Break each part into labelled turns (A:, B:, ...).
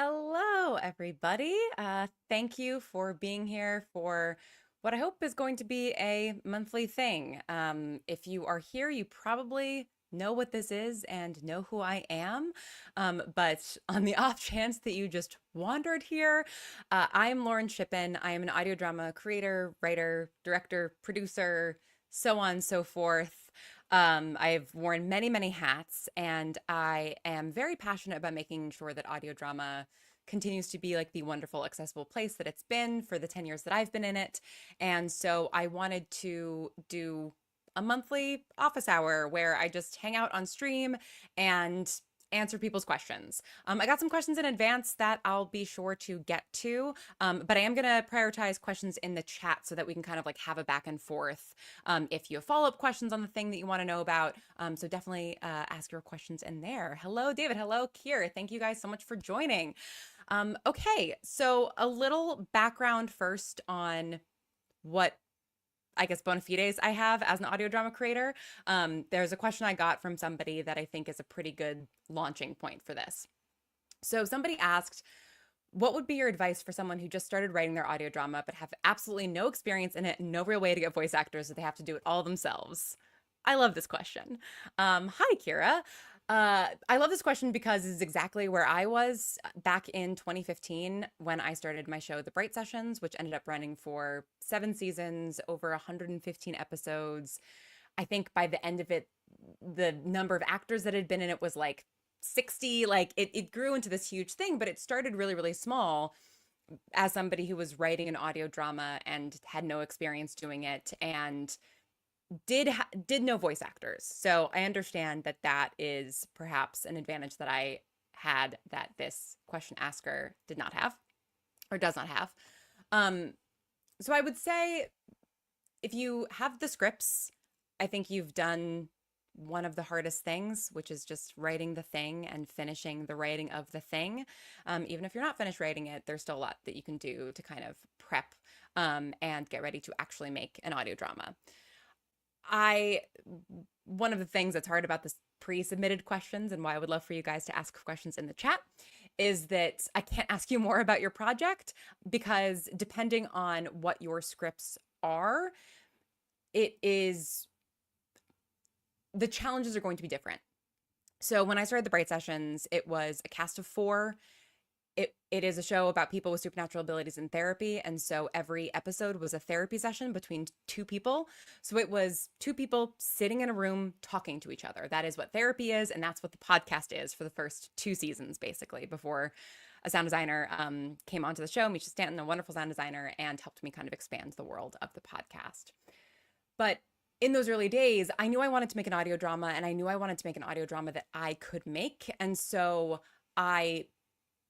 A: Hello, everybody. Thank you for being here for what I hope is going to be a monthly thing. If you are here, you probably know what this is and know who I am. But on the off chance that you just wandered here, I'm Lauren Shippen. I am an audio drama creator, writer, director, producer, so on and so forth. I've worn many, many hats, and I am very passionate about making sure that audio drama continues to be like the wonderful, accessible place that it's been for the 10 years that I've been in it. And so I wanted to do a monthly office hour where I just hang out on stream and answer people's questions. I got some questions in advance that I'll be sure to get to, but I am going to prioritize questions in the chat so that we can kind of like have a back and forth if you have follow-up questions on the thing that you want to know about. So definitely ask your questions in there. Hello, David. Hello, Kier. Thank you guys so much for joining. Okay, so a little background first on what I guess bona fides I have as an audio drama creator. There's a question I got from somebody that I think is a pretty good launching point for this. So somebody asked, what would be your advice for someone who just started writing their audio drama but have absolutely no experience in it and no real way to get voice actors, so they have to do it all themselves? I love this question. Hi, Kira. I love this question because it's exactly where I was back in 2015 when I started my show, The Bright Sessions, which ended up running for 7 seasons, over 115 episodes. I think by the end of it, the number of actors that had been in it was like 60. Like it grew into this huge thing, but it started really, really small as somebody who was writing an audio drama and had no experience doing it and did know voice actors. So I understand that that is perhaps an advantage that I had that this question asker did not have or does not have. Um, so I would say if you have the scripts, I think you've done one of the hardest things, which is just writing the thing and finishing the writing of the thing. Even if you're not finished writing it, there's still a lot that you can do to kind of prep and get ready to actually make an audio drama. I One of the things that's hard about this pre-submitted questions and why I would love for you guys to ask questions in the chat is that I can't ask you more about your project because depending on what your scripts are, it is the challenges are going to be different. So when I started the Bright Sessions, it was a cast of four. It is a show about people with supernatural abilities in therapy. And so every episode was a therapy session between two people. So it was two people sitting in a room talking to each other. That is what therapy is. And that's what the podcast is for the first 2 seasons, basically, before a sound designer came onto the show, Misha Stanton, a wonderful sound designer, and helped me kind of expand the world of the podcast. But in those early days, I knew I wanted to make an audio drama and I knew I wanted to make an audio drama that I could make. And so I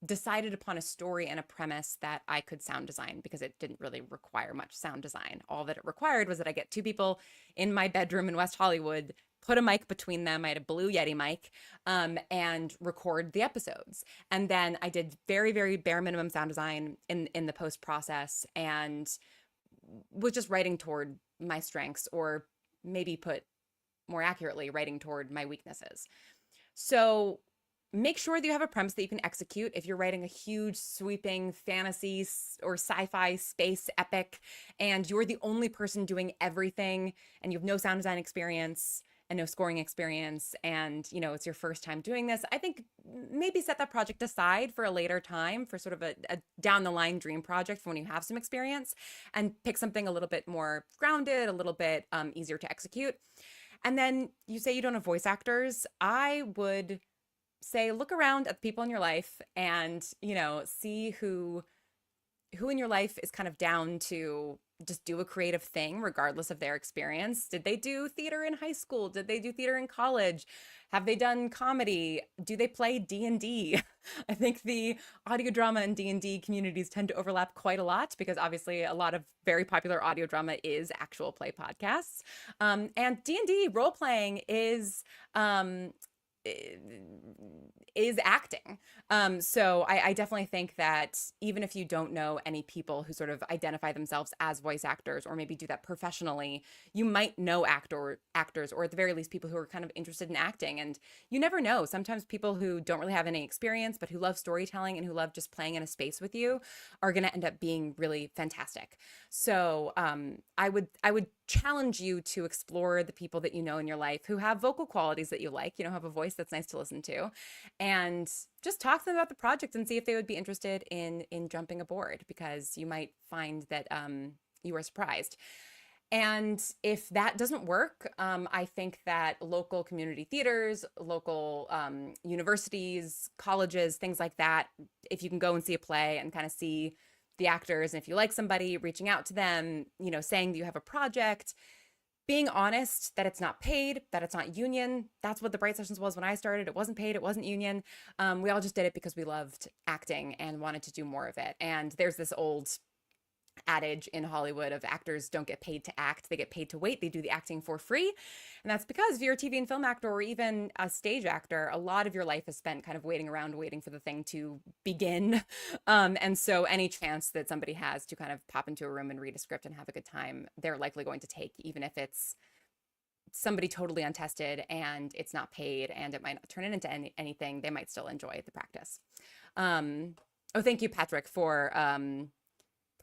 A: decided upon a story and a premise that I could sound design because it didn't really require much sound design. All that it required was that I get two people in my bedroom in West Hollywood, put a mic between them. I had a Blue Yeti mic, and record the episodes. And then I did very, very bare minimum sound design in the post process and was just writing toward my strengths, or maybe put more accurately, writing toward my weaknesses. So make sure that you have a premise that you can execute. If you're writing a huge, sweeping fantasy or sci-fi space epic, and you're the only person doing everything, and you have no sound design experience and no scoring experience, and it's your first time doing this, I think maybe set that project aside for a later time, for sort of a down the line dream project for when you have some experience, and pick something a little bit more grounded, a little bit easier to execute. And then you say you don't have voice actors. I would say look around at the people in your life and see who in your life is kind of down to just do a creative thing regardless of their experience. Did they do theater in high school? Did they do theater in college? Have they done comedy? Do they play D&D? I think the audio drama and D&D communities tend to overlap quite a lot because obviously a lot of very popular audio drama is actual play podcasts. And D&D role playing is is acting. So I definitely think that even if you don't know any people who sort of identify themselves as voice actors or maybe do that professionally, you might know actors, or at the very least people who are kind of interested in acting. And you never know. Sometimes people who don't really have any experience, but who love storytelling and who love just playing in a space with you are going to end up being really fantastic. So I would challenge you to explore the people that you know in your life who have vocal qualities that you like, have a voice that's nice to listen to, and just talk to them about the project and see if they would be interested in jumping aboard, because you might find that you are surprised. And if that doesn't work, I think that local community theaters, local universities, colleges, things like that, if you can go and see a play and kind of see the actors, and if you like somebody, reaching out to them, saying that you have a project, being honest that it's not paid, that it's not union. That's what the Bright Sessions was when I started. It wasn't paid, it wasn't union. We all just did it because we loved acting and wanted to do more of it. And there's this old adage in Hollywood of actors don't get paid to act, they get paid to wait. They do the acting for free. And that's because if you're a TV and film actor or even a stage actor, a lot of your life is spent kind of waiting around, waiting for the thing to begin. And so any chance that somebody has to kind of pop into a room and read a script and have a good time, they're likely going to take, even if it's somebody totally untested and it's not paid and it might not turn it into anything. They might still enjoy the practice. Oh, thank you, Patrick, for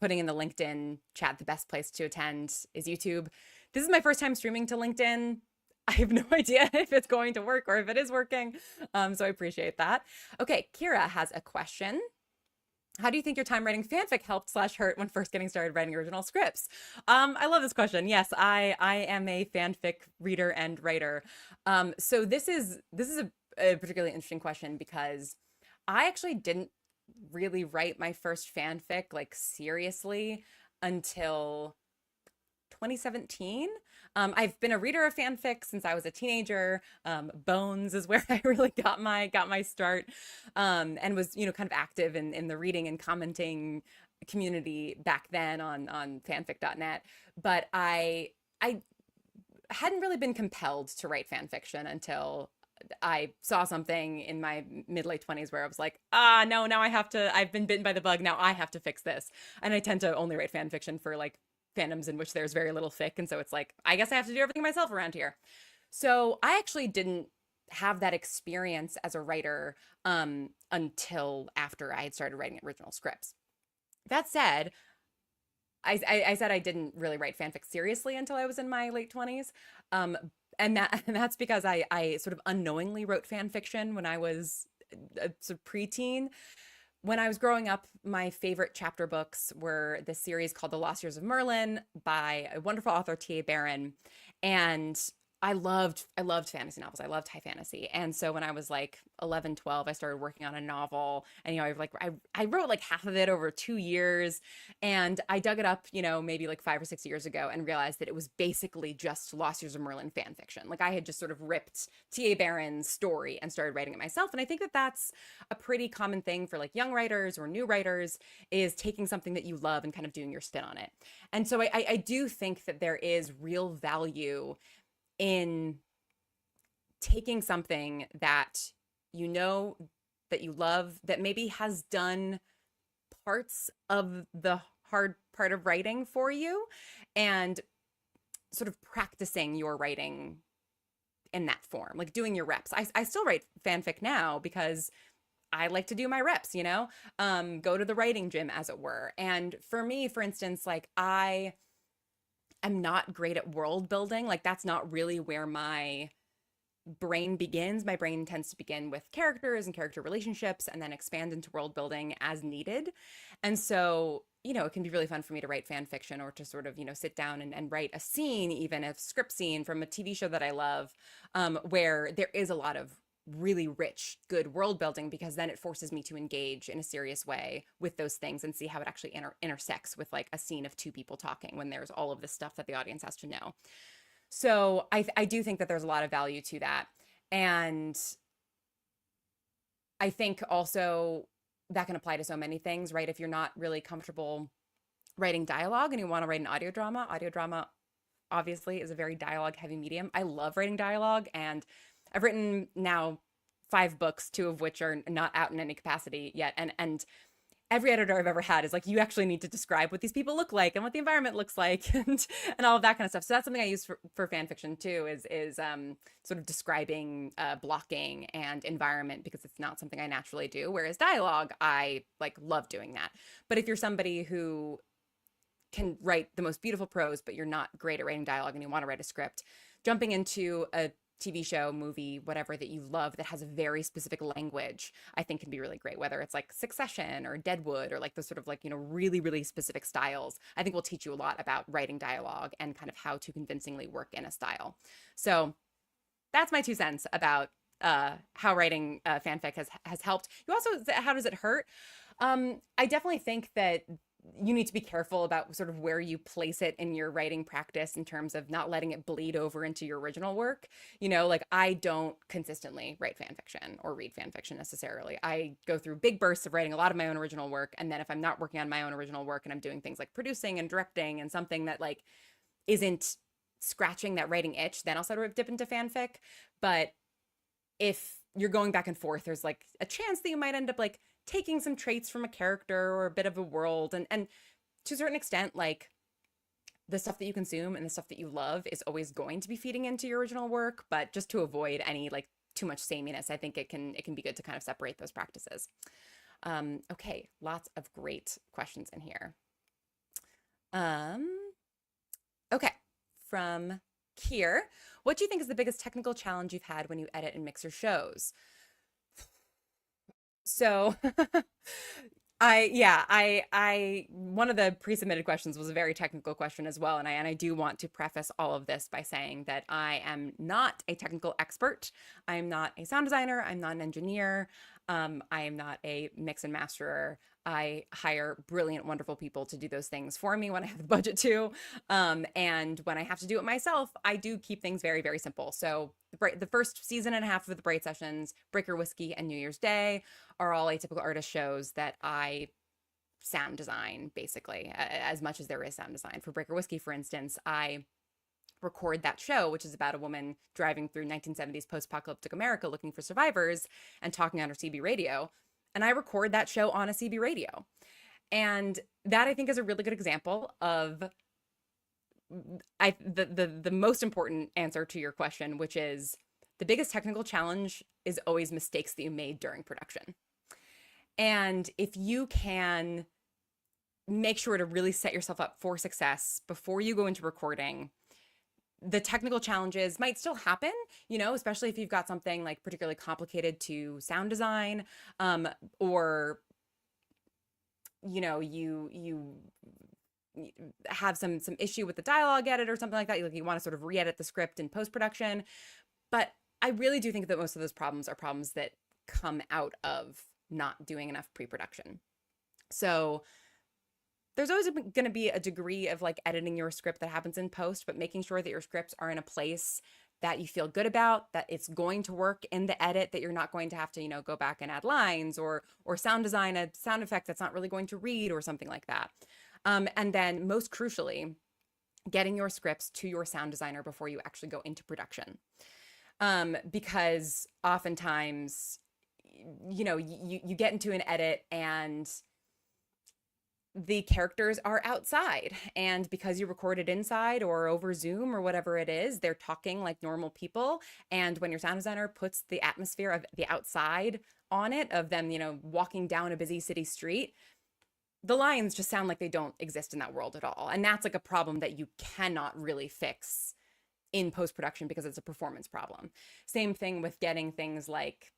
A: putting in the LinkedIn chat. The best place to attend is YouTube. This is my first time streaming to LinkedIn. I have no idea if it's going to work or if it is working. So I appreciate that. Okay, Kira has a question. How do you think your time writing fanfic helped / hurt when first getting started writing original scripts? I love this question. Yes, I am a fanfic reader and writer. So this is a particularly interesting question because I actually didn't really write my first fanfic like seriously until 2017. I've been a reader of fanfic since I was a teenager. Bones is where I really got my start, and was kind of active in the reading and commenting community back then on fanfic.net. But I hadn't really been compelled to write fan fiction until I saw something in my mid-late 20s where I was like, no, now I've been bitten by the bug. Now I have to fix this. And I tend to only write fan fiction for like fandoms in which there's very little fic. And so it's like, I guess I have to do everything myself around here. So I actually didn't have that experience as a writer until after I had started writing original scripts. That said, I said I didn't really write fanfic seriously until I was in my late 20s. And that's because I sort of unknowingly wrote fan fiction when I was a sort of preteen. When I was growing up, my favorite chapter books were this series called The Lost Years of Merlin by a wonderful author, T.A. Barron. And I loved fantasy novels. I loved high fantasy. And so when I was like 11, 12, I started working on a novel, and I wrote like half of it over 2 years, and I dug it up, maybe like 5 or 6 years ago, and realized that it was basically just Lost Years of Merlin fan fiction. Like I had just sort of ripped T.A. Barron's story and started writing it myself. And I think that that's a pretty common thing for like young writers or new writers, is taking something that you love and kind of doing your spin on it. And so I do think that there is real value in taking something that that you love, that maybe has done parts of the hard part of writing for you, and sort of practicing your writing in that form, like doing your reps. I still write fanfic now because I like to do my reps, go to the writing gym, as it were. And for me, for instance, like I'm not great at world building. Like that's not really where my brain begins. My brain tends to begin with characters and character relationships and then expand into world building as needed. And so, it can be really fun for me to write fan fiction, or to sort of, sit down and write a scene, even a script scene from a TV show that I love, where there is a lot of really rich, good world building, because then it forces me to engage in a serious way with those things and see how it actually intersects with like a scene of two people talking, when there's all of this stuff that the audience has to know. So I do think that there's a lot of value to that. And I think also that can apply to so many things, right? If you're not really comfortable writing dialogue and you want to write an audio drama obviously is a very dialogue heavy medium. I love writing dialogue, and I've written now 5 books, 2 of which are not out in any capacity yet. And every editor I've ever had is like, you actually need to describe what these people look like and what the environment looks like and all of that kind of stuff. So that's something I use for fan fiction too, is sort of describing blocking and environment, because it's not something I naturally do. Whereas dialogue, I like love doing that. But if you're somebody who can write the most beautiful prose, but you're not great at writing dialogue and you want to write a script, jumping into a TV show, movie, whatever that you love that has a very specific language, I think can be really great, whether it's like Succession or Deadwood or like those sort of like, really, really specific styles. I think will teach you a lot about writing dialogue and kind of how to convincingly work in a style. So that's my 2 cents about how writing fanfic has helped. You also, how does it hurt? I definitely think that you need to be careful about sort of where you place it in your writing practice in terms of not letting it bleed over into your original work. Like I don't consistently write fan fiction or read fan fiction necessarily. I go through big bursts of writing a lot of my own original work. And then if I'm not working on my own original work and I'm doing things like producing and directing and something that like isn't scratching that writing itch, then I'll sort of dip into fanfic. But if you're going back and forth, there's like a chance that you might end up like taking some traits from a character or a bit of a world. And to a certain extent, like the stuff that you consume and the stuff that you love is always going to be feeding into your original work. But just to avoid any like too much sameness, I think it can be good to kind of separate those practices. Okay, lots of great questions in here. Okay, from Kier, what do you think is the biggest technical challenge you've had when you edit and mix your shows? So I one of the pre-submitted questions was a very technical question as well, and I do want to preface all of this by saying that I am not a technical expert. I am not a sound designer. I'm not an engineer. I am not a mix and masterer. I hire brilliant, wonderful people to do those things for me when I have the budget to. And when I have to do it myself, I do keep things very, very simple. So the first season and a half of the Bright Sessions, Breaker Whiskey and New Year's Day are all atypical artist shows that I sound design basically as much as there is sound design. For Breaker Whiskey, for instance, I record that show, which is about a woman driving through 1970s post-apocalyptic America looking for survivors and talking on her CB radio. And I record that show on a CB radio. And that I think is a really good example of the most important answer to your question, which is the biggest technical challenge is always mistakes that you made during production. And if you can make sure to really set yourself up for success before you go into recording, the technical challenges might still happen, especially if you've got something like particularly complicated to sound design, or, you have some issue with the dialogue edit or something like that. You want to sort of re-edit the script in post-production. But I really do think that most of those problems are problems that come out of not doing enough pre-production. So there's always going to be a degree of like editing your script that happens in post, but making sure that your scripts are in a place that you feel good about, that it's going to work in the edit, that you're not going to have to, go back and add lines or sound design a sound effect that's not really going to read or something like that. And then most crucially, getting your scripts to your sound designer before you actually go into production. Because oftentimes, you get into an edit and the characters are outside, and because you recorded inside or over Zoom or whatever it is, they're talking like normal people. And when your sound designer puts the atmosphere of the outside on it, of them, walking down a busy city street, the lines just sound like they don't exist in that world at all. And that's like a problem that you cannot really fix in post-production because it's a performance problem. Same thing with getting things like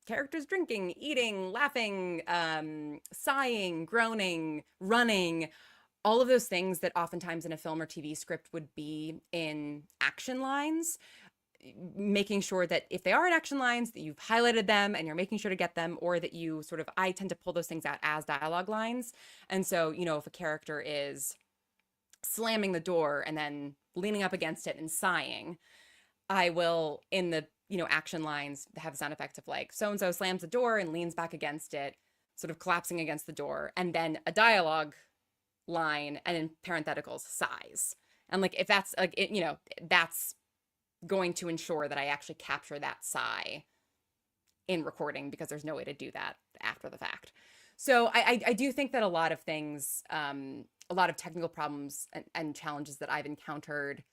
A: characters drinking, eating, laughing, sighing, groaning, running, all of those things that oftentimes in a film or TV script would be in action lines, making sure that if they are in action lines, that you've highlighted them and you're making sure to get them, or that you sort of, I tend to pull those things out as dialogue lines. And so, if a character is slamming the door and then leaning up against it and sighing, I will, in the action lines, have a sound effect of like so-and-so slams the door and leans back against it, sort of collapsing against the door, and then a dialogue line and in parentheticals sighs. And like, if that's like, that's going to ensure that I actually capture that sigh in recording because there's no way to do that after the fact. So I do think that a lot of things, a lot of technical problems and challenges that I've encountered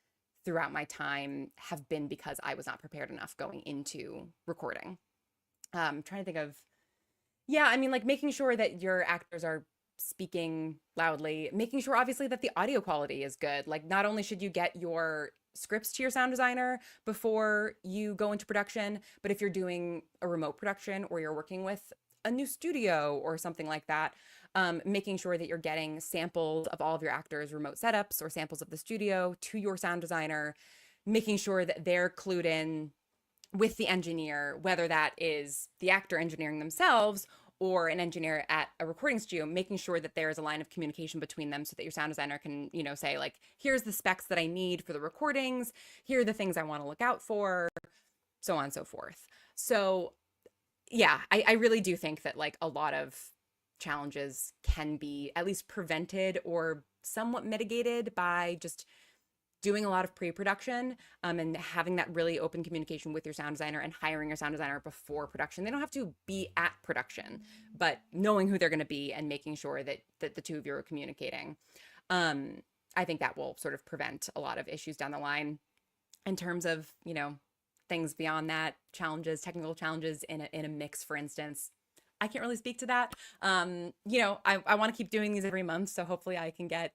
A: throughout my time have been because I was not prepared enough going into recording. Trying to think of, yeah, I mean, like making sure that your actors are speaking loudly, making sure obviously that the audio quality is good. Like, not only should you get your scripts to your sound designer before you go into production, but if you're doing a remote production or you're working with a new studio or something like that, making sure that you're getting samples of all of your actors' remote setups or samples of the studio to your sound designer, making sure that they're clued in with the engineer, whether that is the actor engineering themselves or an engineer at a recording studio, making sure that there's a line of communication between them so that your sound designer can, say like, here's the specs that I need for the recordings, here are the things I want to look out for, so on and so forth. So yeah, I really do think that like a lot of challenges can be at least prevented or somewhat mitigated by just doing a lot of pre-production, and having that really open communication with your sound designer and hiring your sound designer before production. They don't have to be at production, but knowing who they're going to be and making sure that the two of you are communicating. I think that will sort of prevent a lot of issues down the line in terms of, things beyond that, challenges, technical challenges in a mix, for instance. I can't really speak to that. I want to keep doing these every month. So hopefully I can get,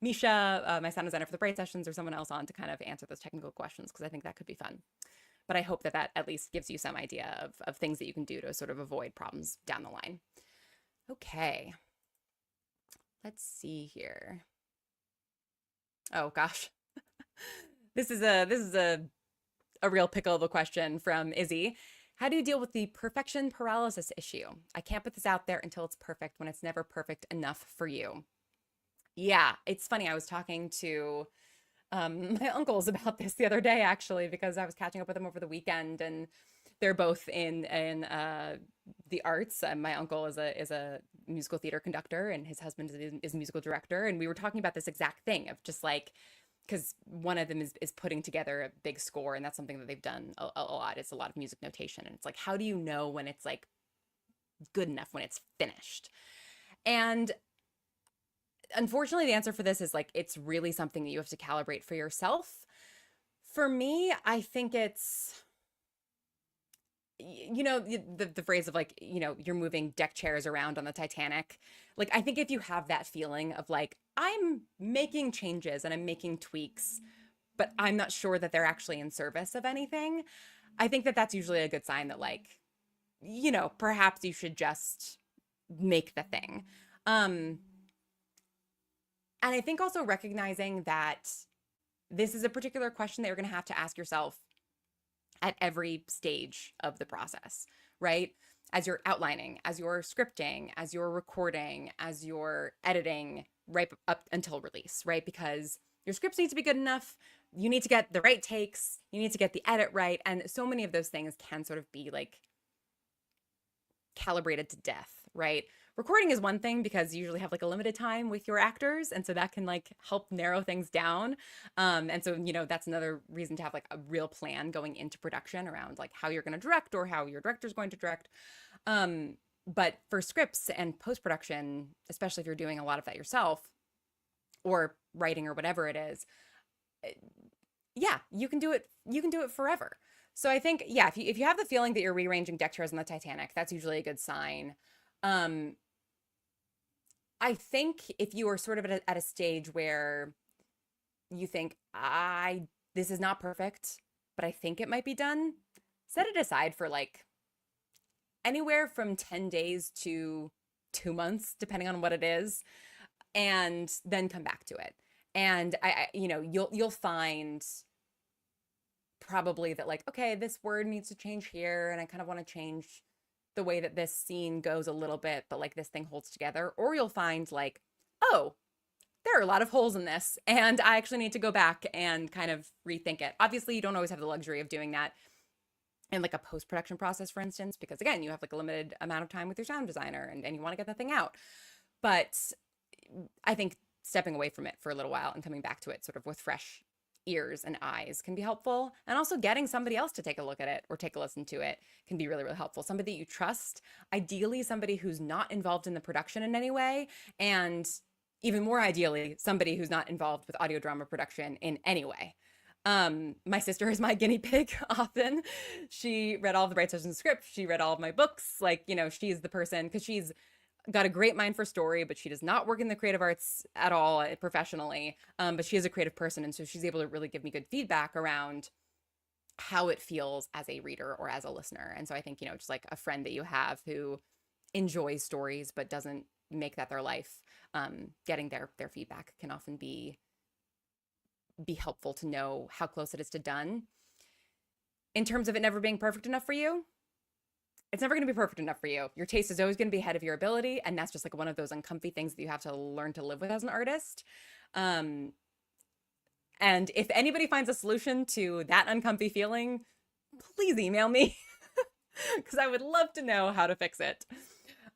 A: Misha, my sound designer for the Braid sessions, or someone else on to kind of answer those technical questions, because I think that could be fun. But I hope that that at least gives you some idea of things that you can do to sort of avoid problems down the line. Okay. Let's see here. Oh gosh. This is a real pickle of a question from Izzy. How do you deal with the perfection paralysis issue? I can't put this out there until it's perfect when it's never perfect enough for you. Yeah, it's funny. I was talking to my uncles about this the other day, actually, because I was catching up with them over the weekend, and they're both in the arts. My uncle is a musical theater conductor, and his husband is a musical director, and we were talking about this exact thing of just like, because one of them is putting together a big score, and that's something that they've done a lot. It's a lot of music notation, and it's like, how do you know when it's like good enough, when it's finished? And unfortunately, the answer for this is like, it's really something that you have to calibrate for yourself. For me, I think it's, the phrase of like, you're moving deck chairs around on the Titanic. Like, I think if you have that feeling of like, I'm making changes and I'm making tweaks, but I'm not sure that they're actually in service of anything, I think that that's usually a good sign that like, perhaps you should just make the thing. And I think also recognizing that this is a particular question that you're going to have to ask yourself at every stage of the process, right? As you're outlining, as you're scripting, as you're recording, as you're editing, right up until release, right? Because your scripts need to be good enough. You need to get the right takes. You need to get the edit right. And so many of those things can sort of be like calibrated to death, right? Recording is one thing because you usually have like a limited time with your actors, and so that can like help narrow things down. And so, that's another reason to have like a real plan going into production around like how you're going to direct or how your director's going to direct. But for scripts and post-production, especially if you're doing a lot of that yourself or writing or whatever it is, yeah, you can do it. You can do it forever. So I think, yeah, if you have the feeling that you're rearranging deck chairs on the Titanic, that's usually a good sign. I think if you are sort of at a stage where you think, this is not perfect, but I think it might be done, set it aside for like anywhere from 10 days to 2 months, depending on what it is, and then come back to it. And you'll find probably that like, okay, this word needs to change here, and I kind of want to change the way that this scene goes a little bit, but like this thing holds together. Or you'll find like, oh, there are a lot of holes in this, and I actually need to go back and kind of rethink it. Obviously, you don't always have the luxury of doing that in like a post-production process, for instance, because again, you have like a limited amount of time with your sound designer, and you want to get that thing out. But I think stepping away from it for a little while and coming back to it sort of with fresh ears and eyes can be helpful. And also getting somebody else to take a look at it or take a listen to it can be really, really helpful. Somebody that you trust, ideally somebody who's not involved in the production in any way, and even more ideally, somebody who's not involved with audio drama production in any way. My sister is my guinea pig often. She read all of the Bright Sessions scripts. She read all of my books. Like, she's the person, because she's got a great mind for story, but she does not work in the creative arts at all professionally. But she is a creative person. And so she's able to really give me good feedback around how it feels as a reader or as a listener. And so I think, just like a friend that you have who enjoys stories but doesn't make that their life, getting their feedback can often be helpful to know how close it is to done. In terms of it never being perfect enough for you, it's never going to be perfect enough for you. Your taste is always going to be ahead of your ability. And that's just like one of those uncomfy things that you have to learn to live with as an artist. And if anybody finds a solution to that uncomfy feeling, please email me because I would love to know how to fix it.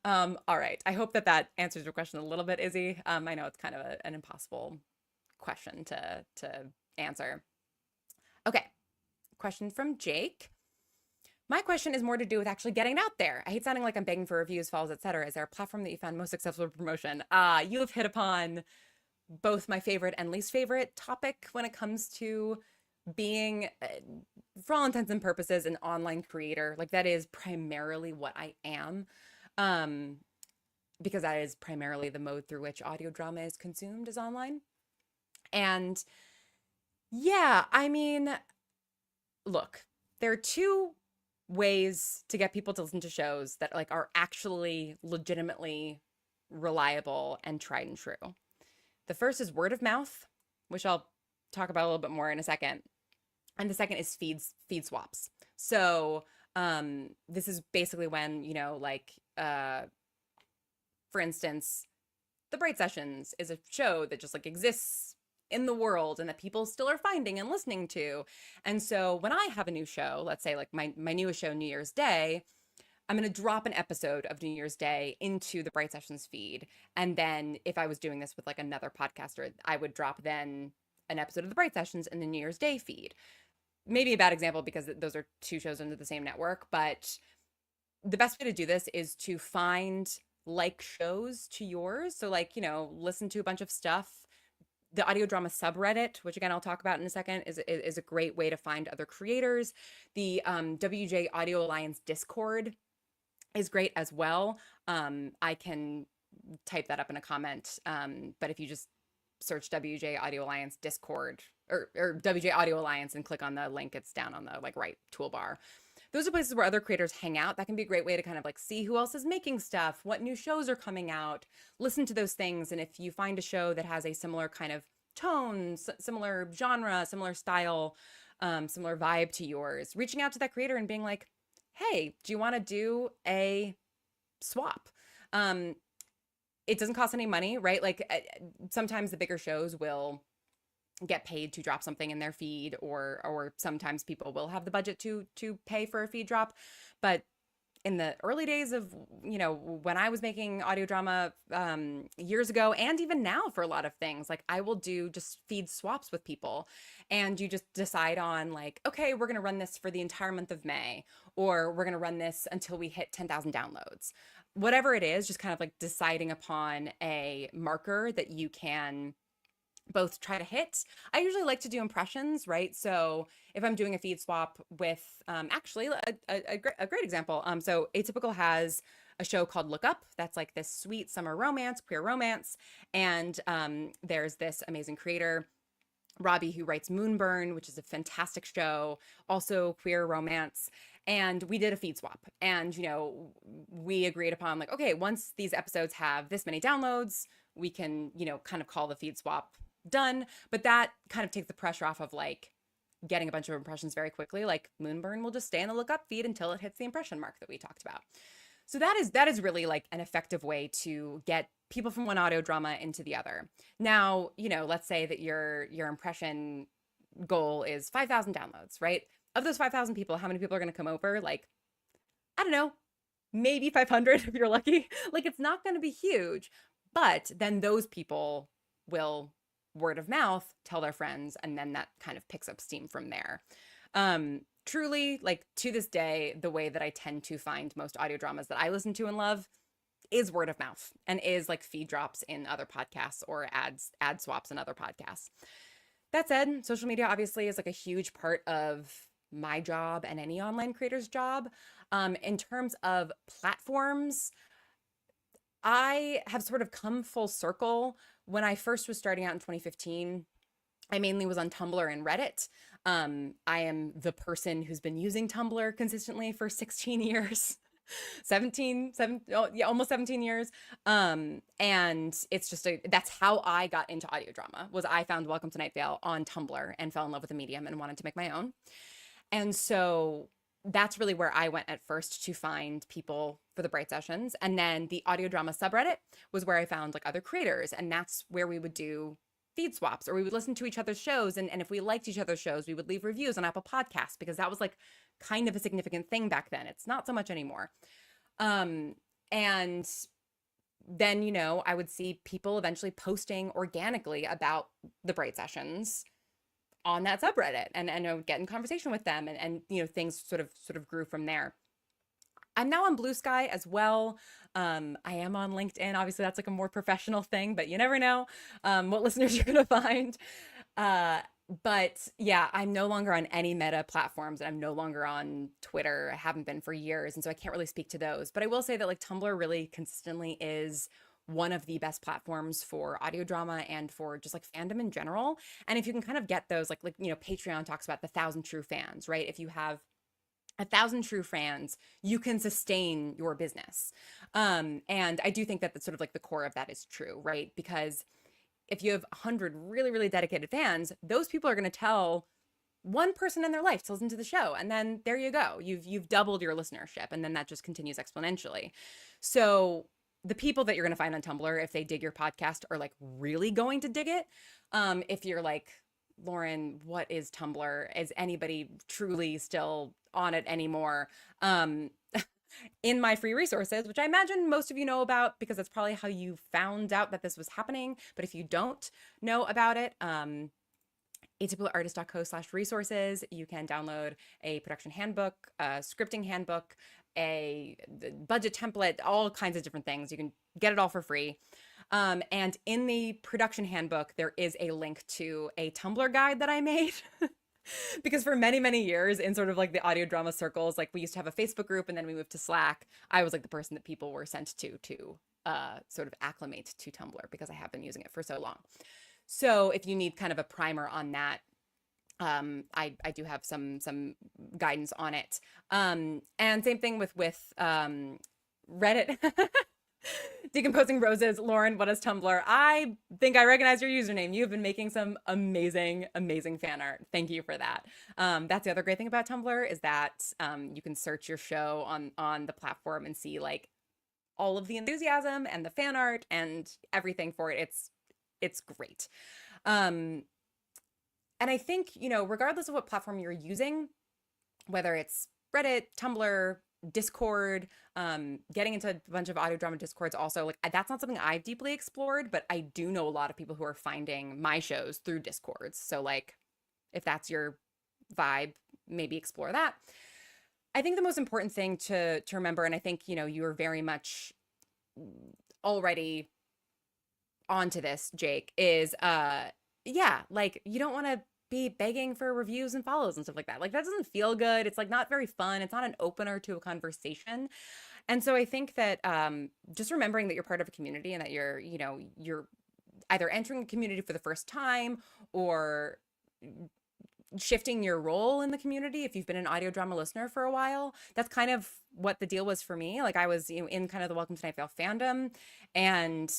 A: All right. I hope that answers your question a little bit, Izzy. I know it's kind of an impossible question to answer. Okay. Question from Jake. My question is more to do with actually getting it out there. I hate sounding like I'm begging for reviews, follows, etc. Is there a platform that you found most successful for promotion? You have hit upon both my favorite and least favorite topic when it comes to being, for all intents and purposes, an online creator. Like, that is primarily what I am, because that is primarily the mode through which audio drama is consumed, is online. And yeah, I mean, look, there are two ways to get people to listen to shows that like are actually legitimately reliable and tried and true. The first is word of mouth, which I'll talk about a little bit more in a second. And the second is feed swaps. So this is basically when, for instance, The Bright Sessions is a show that just like exists in the world and that people still are finding and listening to. And so when I have a new show, let's say like my newest show, New Year's Day, I'm going to drop an episode of New Year's Day into the Bright Sessions feed. And then if I was doing this with like another podcaster, I would drop then an episode of the Bright Sessions in the New Year's Day feed. Maybe a bad example because those are two shows under the same network, but the best way to do this is to find like shows to yours. So like, listen to a bunch of stuff. The audio drama subreddit, which again, I'll talk about in a second, is a great way to find other creators. The WJ Audio Alliance Discord is great as well. I can type that up in a comment. But if you just search WJ Audio Alliance Discord or WJ Audio Alliance and click on the link, it's down on the like right toolbar. Those are places where other creators hang out. That can be a great way to kind of like see who else is making stuff, what new shows are coming out, listen to those things. And if you find a show that has a similar kind of tone, similar genre, similar style, similar vibe to yours, reaching out to that creator and being like, hey, do you want to do a swap? It doesn't cost any money, right? Like sometimes the bigger shows will get paid to drop something in their feed, or sometimes people will have the budget to pay for a feed drop. But in the early days of, when I was making audio drama years ago, and even now for a lot of things, like I will do just feed swaps with people, and you just decide on like, okay, we're going to run this for the entire month of May, or we're going to run this until we hit 10,000 downloads. Whatever it is, just kind of like deciding upon a marker that you can both try to hit. I usually like to do impressions, right? So if I'm doing a feed swap with, actually a great example. So Atypical has a show called Look Up. That's like this sweet summer romance, queer romance. And there's this amazing creator, Robbie, who writes Moonburn, which is a fantastic show, also queer romance. And we did a feed swap, and, we agreed upon like, okay, once these episodes have this many downloads, we can, kind of call the feed swap done. But that kind of takes the pressure off of like getting a bunch of impressions very quickly. Like Moonburn will just stay in the Look Up feed until it hits the impression mark that we talked about. So that is really like an effective way to get people from one audio drama into the other. Now, let's say that your impression goal is 5,000 downloads, right? Of those 5,000 people, how many people are going to come over? Like, I don't know, maybe 500 if you're lucky. Like, it's not going to be huge, but then those people will word of mouth, tell their friends, and then that kind of picks up steam from there. Truly, like to this day, the way that I tend to find most audio dramas that I listen to and love is word of mouth and is like feed drops in other podcasts or ad swaps in other podcasts. That said, social media obviously is like a huge part of my job and any online creator's job. In terms of platforms, I have sort of come full circle. When I first was starting out in 2015, I mainly was on Tumblr and Reddit. I am the person who's been using Tumblr consistently for 16 years. 7, oh, yeah, almost 17 years. And it's just that's how I got into audio drama. Was I found Welcome to Night Vale on Tumblr and fell in love with the medium and wanted to make my own. And so that's really where I went at first to find people for the Bright sessions. And then the audio drama subreddit was where I found like other creators. And that's where we would do feed swaps, or we would listen to each other's shows. And if we liked each other's shows, we would leave reviews on Apple Podcasts, because that was like kind of a significant thing back then. It's not so much anymore. And then, I would see people eventually posting organically about the Bright sessions on that subreddit, and I would get in conversation with them, and things sort of grew from there. I'm now on Blue Sky as well. I am on LinkedIn. Obviously, that's like a more professional thing, but you never know what listeners you're going to find. But yeah, I'm no longer on any Meta platforms, and I'm no longer on Twitter. I haven't been for years, and so I can't really speak to those. But I will say that like Tumblr really consistently is one of the best platforms for audio drama and for just like fandom in general. And if you can kind of get those, like Patreon talks about the 1,000 true fans, right? If you have 1,000 true fans, you can sustain your business. And I do think that that's sort of like the core of that is true, right? Because if you have 100 really, really dedicated fans, those people are going to tell one person in their life to listen to the show. And then there you go. You've doubled your listenership. And then that just continues exponentially. So the people that you're going to find on Tumblr, if they dig your podcast, are like really going to dig it. If you're like, Lauren, what is Tumblr? Is anybody truly still on it anymore? In my free resources, which I imagine most of you know about, because that's probably how you found out that this was happening. But if you don't know about it, atypicalartist.co/resources, you can download a production handbook, a scripting handbook, a budget template, all kinds of different things. You can get it all for free. And in the production handbook, there is a link to a Tumblr guide that I made. Because for many, many years in sort of like the audio drama circles, like we used to have a Facebook group and then we moved to Slack. I was like the person that people were sent to sort of acclimate to Tumblr, because I have been using it for so long. So if you need kind of a primer on that, I do have some guidance on it. And same thing with Reddit. Decomposing Roses, Lauren, what is Tumblr? I think I recognize your username. You've been making some amazing, amazing fan art. Thank you for that. That's the other great thing about Tumblr, is that you can search your show on the platform and see like all of the enthusiasm and the fan art and everything for it. It's great. And I think, regardless of what platform you're using, whether it's Reddit, Tumblr, Discord, getting into a bunch of audio drama Discords also, like that's not something I've deeply explored, but I do know a lot of people who are finding my shows through Discords. So like, if that's your vibe, maybe explore that. I think the most important thing to remember, and I think, you're very much already onto this, Jake, is, like you don't want to be begging for reviews and follows and stuff like that. Like that doesn't feel good. It's like not very fun. It's not an opener to a conversation. And so I think that just remembering that you're part of a community and that you're either entering a community for the first time or shifting your role in the community. If you've been an audio drama listener for a while, that's kind of what the deal was for me. Like I was in kind of the Welcome to Night Vale fandom and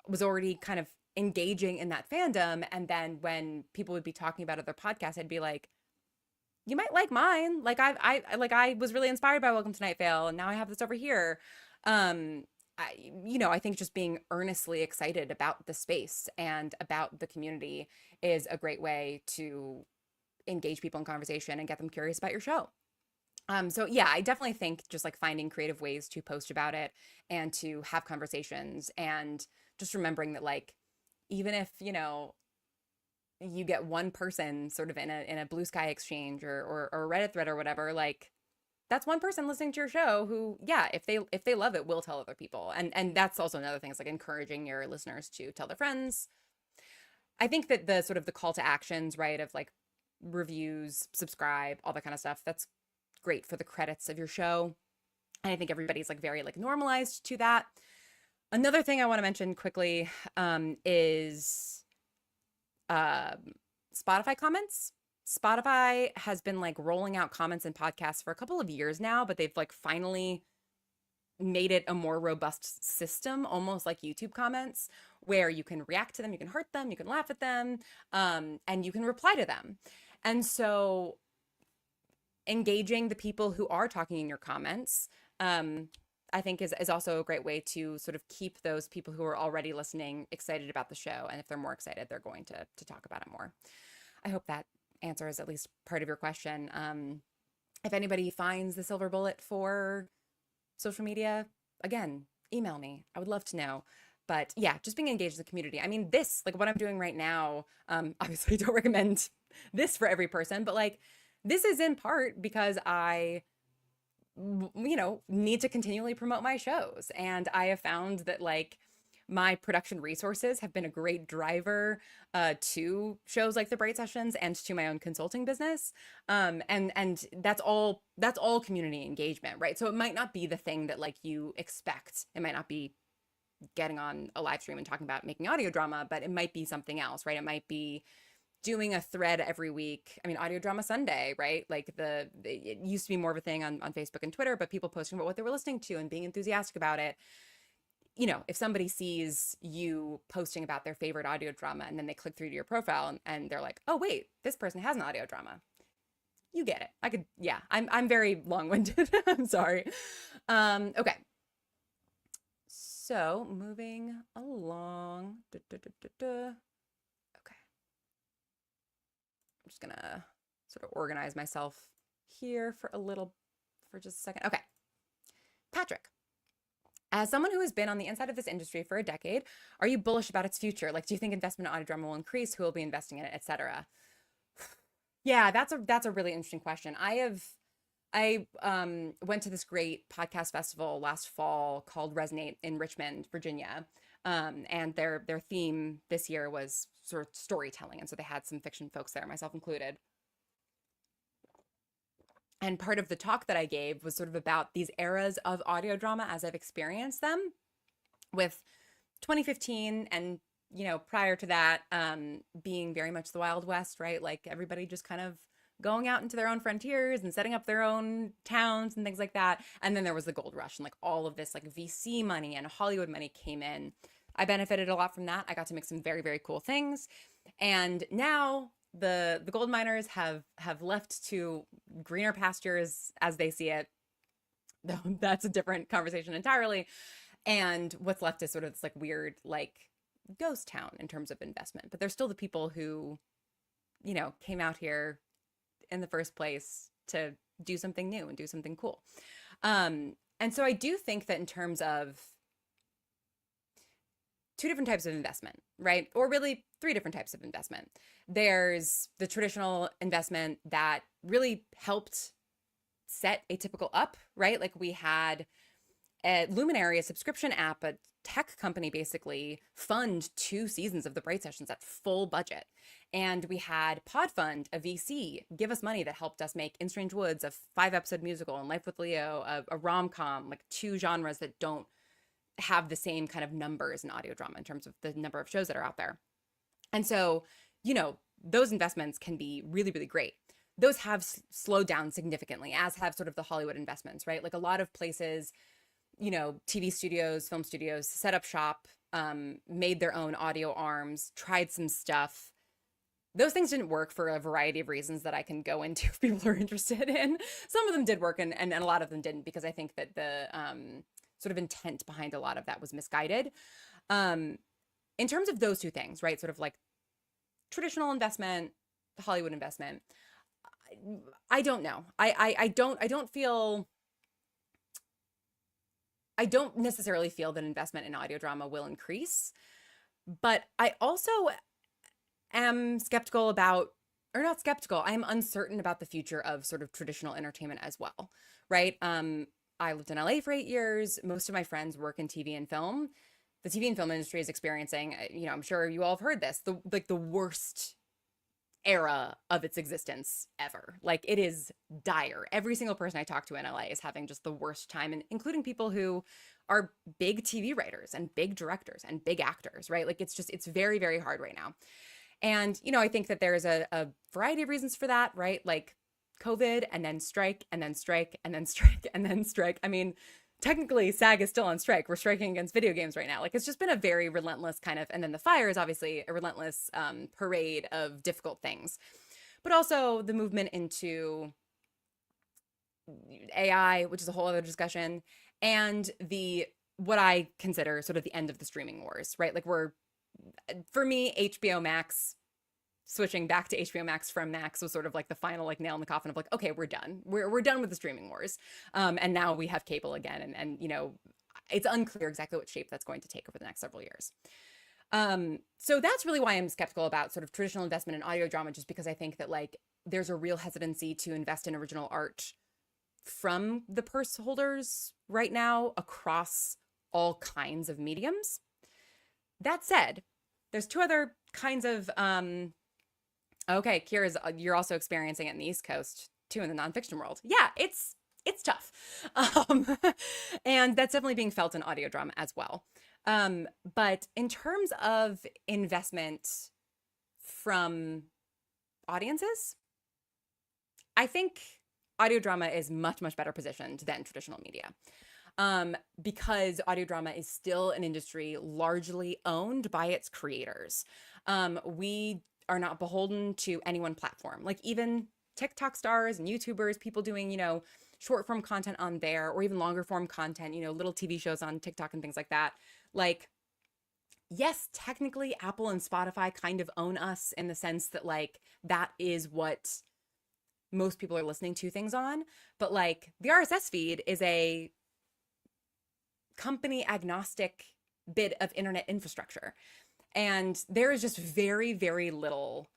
A: was already kind of engaging in that fandom. And then when people would be talking about other podcasts, I'd be like, you might like mine. Like I was really inspired by Welcome to Night Vale, and now I have this over here. I think just being earnestly excited about the space and about the community is a great way to engage people in conversation and get them curious about your show. So yeah, I definitely think just like finding creative ways to post about it and to have conversations, and just remembering that like, even if, you get one person sort of in a blue sky exchange or a Reddit thread or whatever, like that's one person listening to your show who, yeah, if they love it, will tell other people. And that's also another thing, is like encouraging your listeners to tell their friends. I think that the sort of the call to actions, right, of like reviews, subscribe, all that kind of stuff, that's great for the credits of your show. And I think everybody's like very like normalized to that. Another thing I want to mention quickly is um, Spotify comments. Spotify has been like rolling out comments in podcasts for a couple of years now, but they've like finally made it a more robust system, almost like YouTube comments, where you can react to them, you can heart them, you can laugh at them, and you can reply to them. And so engaging the people who are talking in your comments, I think is also a great way to sort of keep those people who are already listening excited about the show. And if they're more excited, they're going to talk about it more. I hope that answers at least part of your question. If anybody finds the silver bullet for social media, again, email me. I would love to know. But yeah, just being engaged in the community. I mean, this, like what I'm doing right now, obviously I don't recommend this for every person, but like this is in part because I, need to continually promote my shows. And I have found that like my production resources have been a great driver to shows like the Bright Sessions and to my own consulting business. And that's all community engagement, right? So it might not be the thing that like you expect. It might not be getting on a live stream and talking about making audio drama, but it might be something else, right? It might be doing a thread every week. I mean, Audio Drama Sunday, right? Like it used to be more of a thing on Facebook and Twitter, but people posting about what they were listening to and being enthusiastic about it. If somebody sees you posting about their favorite audio drama and then they click through to your profile and they're like, oh, wait, this person has an audio drama. You get it. Yeah, I'm very long-winded. I'm sorry. Okay. So moving along. Okay. I'm just gonna sort of organize myself here for just a second. Okay. Patrick, as someone who has been on the inside of this industry for a decade, are you bullish about its future? Like, do you think investment in audio drama will increase? Who will be investing in it, etc.? Yeah, that's a really interesting question. I went to this great podcast festival last fall called Resonate in Richmond, Virginia. And their theme this year was sort of storytelling. And so they had some fiction folks there, myself included. And part of the talk that I gave was sort of about these eras of audio drama as I've experienced them, with 2015 and prior to that being very much the Wild West, right? Like everybody just kind of going out into their own frontiers and setting up their own towns and things like that. And then there was the gold rush and like all of this like VC money and Hollywood money came in. I benefited a lot from that. I got to make some very, very cool things. And now the gold miners have left to greener pastures as they see it. Though that's a different conversation entirely. And what's left is sort of this like weird like ghost town in terms of investment. But there's still the people who, came out here in the first place to do something new and do something cool. And so I do think that in terms of two different types of investment, right? Or really three different types of investment. There's the traditional investment that really helped set Atypical up, right? Like we had a Luminary, a subscription app, a tech company basically fund 2 seasons of the Bright Sessions at full budget. And we had Podfund, a VC, give us money that helped us make In Strange Woods, a 5-episode musical, and Life with Leo, a rom-com, like 2 genres that don't have the same kind of numbers in audio drama in terms of the number of shows that are out there. And so, those investments can be really, really great. Those have slowed down significantly, as have sort of the Hollywood investments, right? Like a lot of places, TV studios, film studios set up shop, made their own audio arms, tried some stuff. Those things didn't work for a variety of reasons that I can go into if people are interested in. Some of them did work and a lot of them didn't, because I think that the sort of intent behind a lot of that was misguided. In terms of those two things, right? Sort of like traditional investment, Hollywood investment, I don't know. I don't necessarily feel that investment in audio drama will increase, but I also am skeptical about, or not skeptical, I am uncertain about the future of sort of traditional entertainment as well, right? I lived in LA for 8 years. Most of my friends work in TV and film. The TV and film industry is experiencing, I'm sure you all have heard this, the worst era of its existence ever. Like, it is dire. Every single person I talk to in LA is having just the worst time, and including people who are big TV writers and big directors and big actors, right? Like, it's very, very hard right now. And, I think that there's a variety of reasons for that, right? Like COVID, and then strike, and then strike, and then strike, and then strike. I mean, technically SAG is still on strike. We're striking against video games right now. Like, it's just been a very relentless kind of, and then the fire is obviously a relentless parade of difficult things. But also the movement into AI, which is a whole other discussion, and what I consider sort of the end of the streaming wars, right? Like, for me, HBO Max, switching back to HBO Max from Max was sort of like the final like nail in the coffin of like, okay, we're done. We're done with the streaming wars. And now we have cable again. And it's unclear exactly what shape that's going to take over the next several years. So that's really why I'm skeptical about sort of traditional investment in audio drama, just because I think that like there's a real hesitancy to invest in original art from the purse holders right now across all kinds of mediums. That said, there's two other kinds of okay, Kira's, you're also experiencing it in the East Coast too, in the nonfiction world. Yeah, it's tough. And that's definitely being felt in audio drama as well. But in terms of investment from audiences, I think audio drama is much, much better positioned than traditional media. Because audio drama is still an industry largely owned by its creators. We are not beholden to any one platform. Like, even TikTok stars and YouTubers, people doing, short form content on there, or even longer form content, little TV shows on TikTok and things like that. Like, yes, technically Apple and Spotify kind of own us in the sense that like that is what most people are listening to things on. But like the RSS feed is a company agnostic bit of internet infrastructure. And there is just very, very little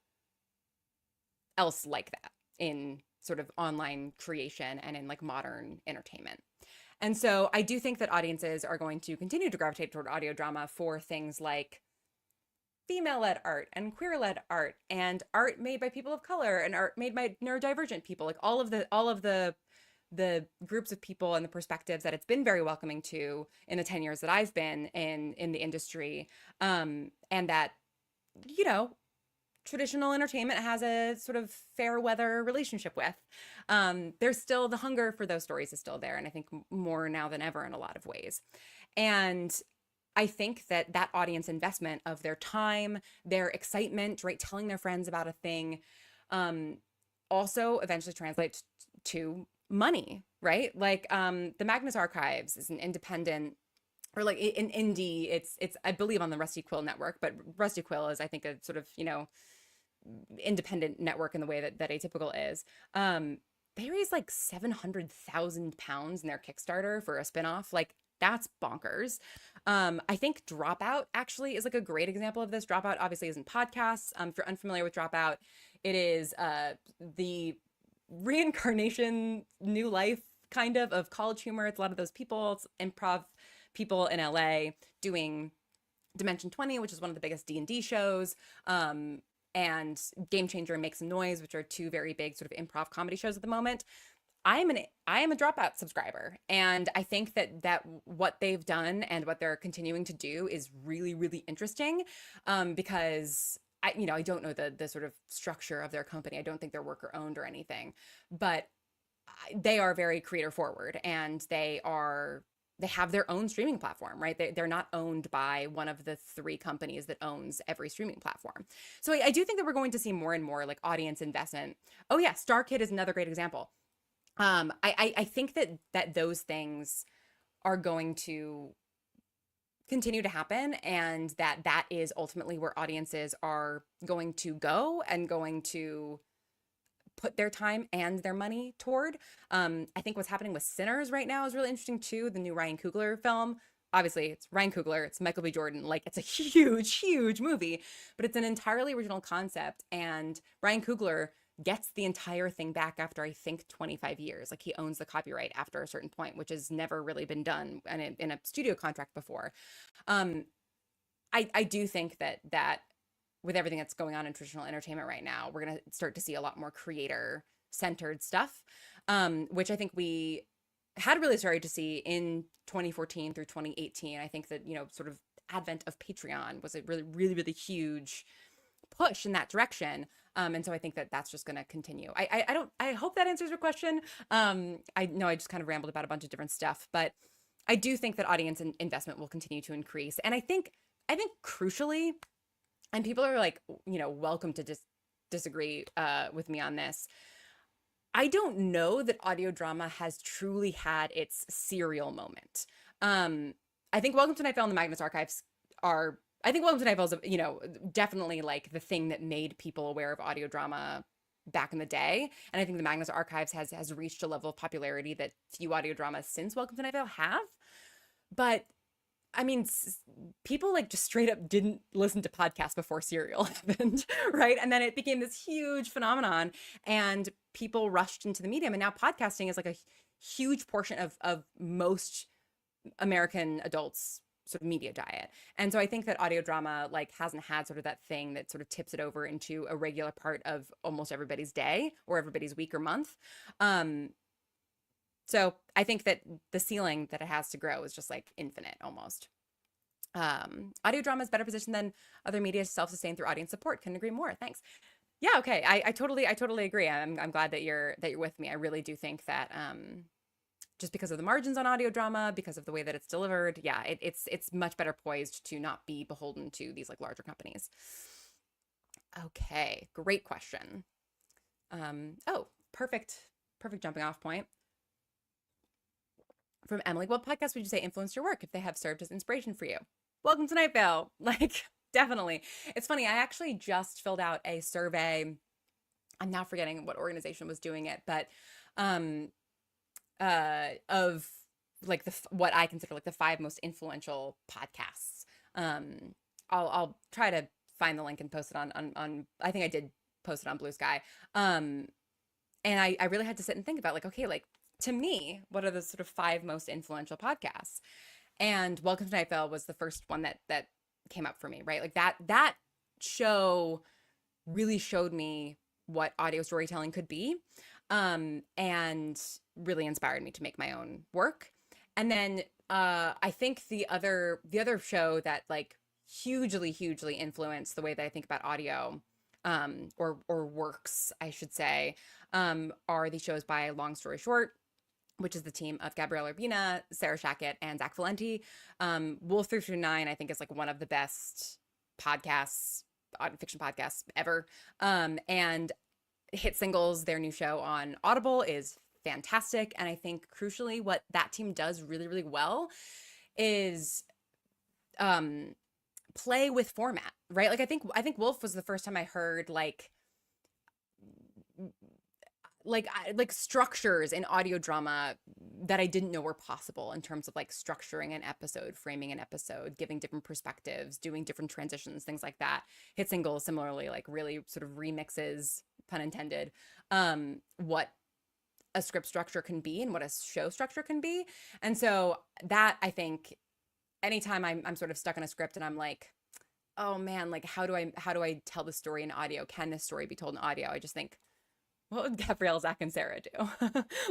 A: else like that in sort of online creation and in like modern entertainment. And so I do think that audiences are going to continue to gravitate toward audio drama for things like female-led art and queer-led art and art made by people of color and art made by neurodivergent people, like all of the groups of people and the perspectives that it's been very welcoming to in the 10 years that I've been in the industry. And that, traditional entertainment has a sort of fair weather relationship with. There's still the hunger for those stories is still there. And I think more now than ever in a lot of ways. And I think that audience investment of their time, their excitement, right, telling their friends about a thing, also eventually translates to money, right? Like the Magnus Archives is an independent, or like an indie, it's I believe on the Rusty Quill network, but Rusty Quill is I think a sort of, independent network in the way that Atypical is. They raised like £700,000 in their Kickstarter for a spinoff. Like, that's bonkers. I think Dropout actually is like a great example of this. Dropout obviously isn't podcasts. If you're unfamiliar with Dropout, it is the reincarnation, new life kind of college humor. It's a lot of those people, it's improv people in LA doing Dimension 20, which is one of the biggest D&D shows, and Game Changer and Make Some Noise, which are two very big sort of improv comedy shows at the moment. I am a Dropout subscriber, and I think that what they've done and what they're continuing to do is really, really interesting, because I don't know the sort of structure of their company. I don't think they're worker owned or anything, but they are very creator forward, and they have their own streaming platform, right? They're not owned by one of the three companies that owns every streaming platform. So I do think that we're going to see more and more like audience investment. Oh yeah, Star Kid is another great example. I think that those things are going to continue to happen, and that is ultimately where audiences are going to go and going to put their time and their money toward. I think what's happening with Sinners right now is really interesting too. The new Ryan Coogler film, obviously it's Ryan Coogler, it's Michael B. Jordan, like it's a huge, huge movie, but it's an entirely original concept. And Ryan Coogler gets the entire thing back after I think 25 years. Like he owns the copyright after a certain point, which has never really been done in a studio contract before. Um, I do think that with everything that's going on in traditional entertainment right now, we're gonna start to see a lot more creator centered stuff, which I think we had really started to see in 2014 through 2018. I think that, sort of advent of Patreon was a really, really, really huge push in that direction. And so I think that that's just going to continue. I hope that answers your question. I know I just kind of rambled about a bunch of different stuff, but I do think that audience investment will continue to increase. And I think crucially, and people are like, welcome to disagree with me on this. I don't know that audio drama has truly had its serial moment. Um, I think Welcome to Night Vale and the Magnus Archives are. I think Welcome to Night Vale is, definitely like the thing that made people aware of audio drama back in the day. And I think the Magnus Archives has reached a level of popularity that few audio dramas since Welcome to Night Vale have. But I mean, people like just straight up didn't listen to podcasts before Serial happened, right? And then it became this huge phenomenon, and people rushed into the medium. And now podcasting is like a huge portion of most American adults' sort of media diet. And so I think that audio drama like hasn't had sort of that thing that sort of tips it over into a regular part of almost everybody's day or everybody's week or month. Um, so I think that the ceiling that it has to grow is just like infinite almost. Audio drama is better positioned than other media to self-sustain through audience support. Couldn't agree more. Thanks. Yeah, okay. I totally agree. I'm glad that you're with me. I really do think that just because of the margins on audio drama, because of the way that it's delivered, yeah, it's much better poised to not be beholden to these like larger companies. Okay, great question. Oh, perfect jumping off point from Emily. What podcast would you say influenced your work if they have served as inspiration for you? Welcome to Night Vale. Like, definitely. It's funny. I actually just filled out a survey. I'm now forgetting what organization was doing it, but um, of like what I consider like the five most influential podcasts. I'll try to find the link and post it on I think I did post it on Blue Sky. And I really had to sit and think about like, okay, like to me, what are the sort of five most influential podcasts? And Welcome to Night Vale was the first one that came up for me, right? Like that show really showed me what audio storytelling could be, and really inspired me to make my own work. And then I think the other show that like hugely influenced the way that I think about audio, or works, I should say, are the shows by Long Story Short, which is the team of Gabrielle Urbina, Sarah Shackett, and Zach Valenti. Wolf 329, I think, is like one of the best podcasts, fiction podcasts ever. And Hit Singles, their new show on Audible, is fantastic. And I think crucially, what that team does really, really well is play with format, right? Like I think Wolf was the first time I heard like structures in audio drama that I didn't know were possible in terms of like structuring an episode, framing an episode, giving different perspectives, doing different transitions, things like that. Hit Single similarly like really sort of remixes, pun intended, what a script structure can be and what a show structure can be. And so that, I think, anytime I'm sort of stuck in a script and I'm like, oh man, like how do I tell the story in audio? Can this story be told in audio? I just think, what would Gabrielle, Zach, and Sarah do?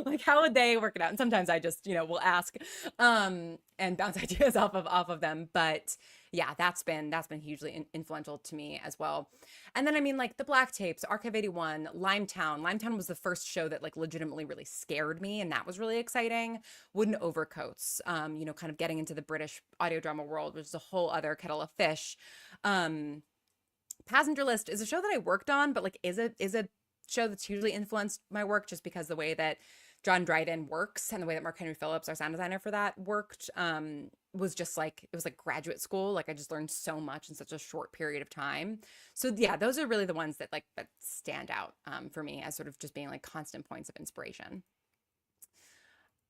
A: Like, how would they work it out? And sometimes I just, will ask, and bounce ideas off of them. But yeah, that's been hugely influential to me as well. And then I mean, like the Black Tapes, Archive 81, Limetown. Limetown was the first show that like legitimately really scared me, and that was really exciting. Wooden Overcoats, kind of getting into the British audio drama world, which is a whole other kettle of fish. Passenger List is a show that I worked on, but like is a show that's hugely influenced my work just because the way that John Dryden works and the way that Mark Henry Phillips, our sound designer for that, worked, was just like, it was like graduate school. Like I just learned so much in such a short period of time. So yeah, those are really the ones that stand out for me as sort of just being like constant points of inspiration.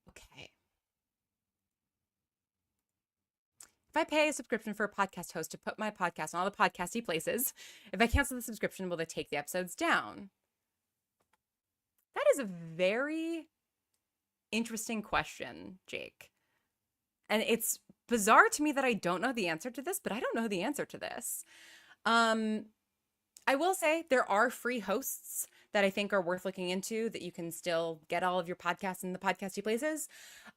A: Okay. if I pay a subscription for a podcast host to put my podcast on all the podcasty places, if I cancel the subscription, will they take the episodes down? That is a very interesting question, Jake. And it's bizarre to me that I don't know the answer to this, but I don't know the answer to this. Um, I will say there are free hosts that I think are worth looking into that you can still get all of your podcasts in the podcasty places.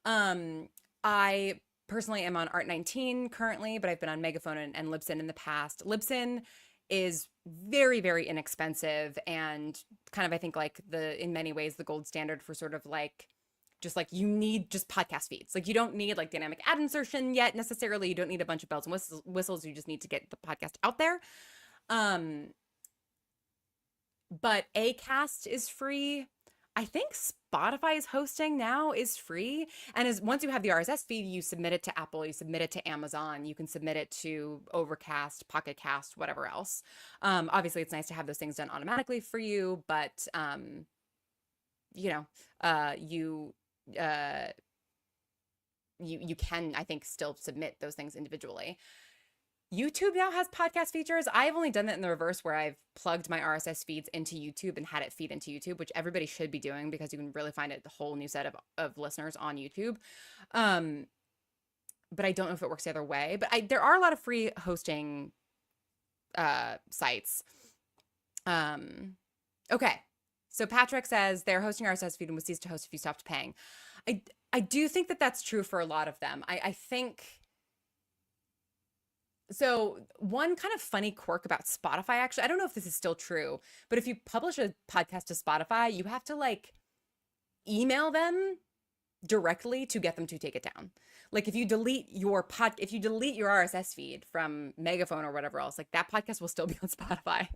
A: I personally am on Art19 currently, but I've been on Megaphone and Libsyn in the past. Libsyn is very, very inexpensive and kind of, I think, like in many ways, the gold standard for sort of like, just like you need just podcast feeds. Like you don't need like dynamic ad insertion yet necessarily. You don't need a bunch of bells and whistles. You just need to get the podcast out there. But Acast is free. I think Spotify's hosting now is free. And once you have the RSS feed, you submit it to Apple, you submit it to Amazon, you can submit it to Overcast, Pocket Cast, whatever else. Obviously, it's nice to have those things done automatically for you, but you know, you can, I think, still submit those things individually. YouTube now has podcast features. I've only done that in the reverse where I've plugged my RSS feeds into YouTube and had it feed into YouTube, which everybody should be doing because you can really find a whole new set of listeners on YouTube. But I don't know if it works the other way. But there are a lot of free hosting sites. Okay. So Patrick says they're hosting RSS feed and would cease to host if you stopped paying. I do think that that's true for a lot of them. I think... So one kind of funny quirk about Spotify, actually, I don't know if this is still true, but if you publish a podcast to Spotify, you have to like email them directly to get them to take it down. Like if you delete your RSS feed from Megaphone or whatever else, like that podcast will still be on Spotify.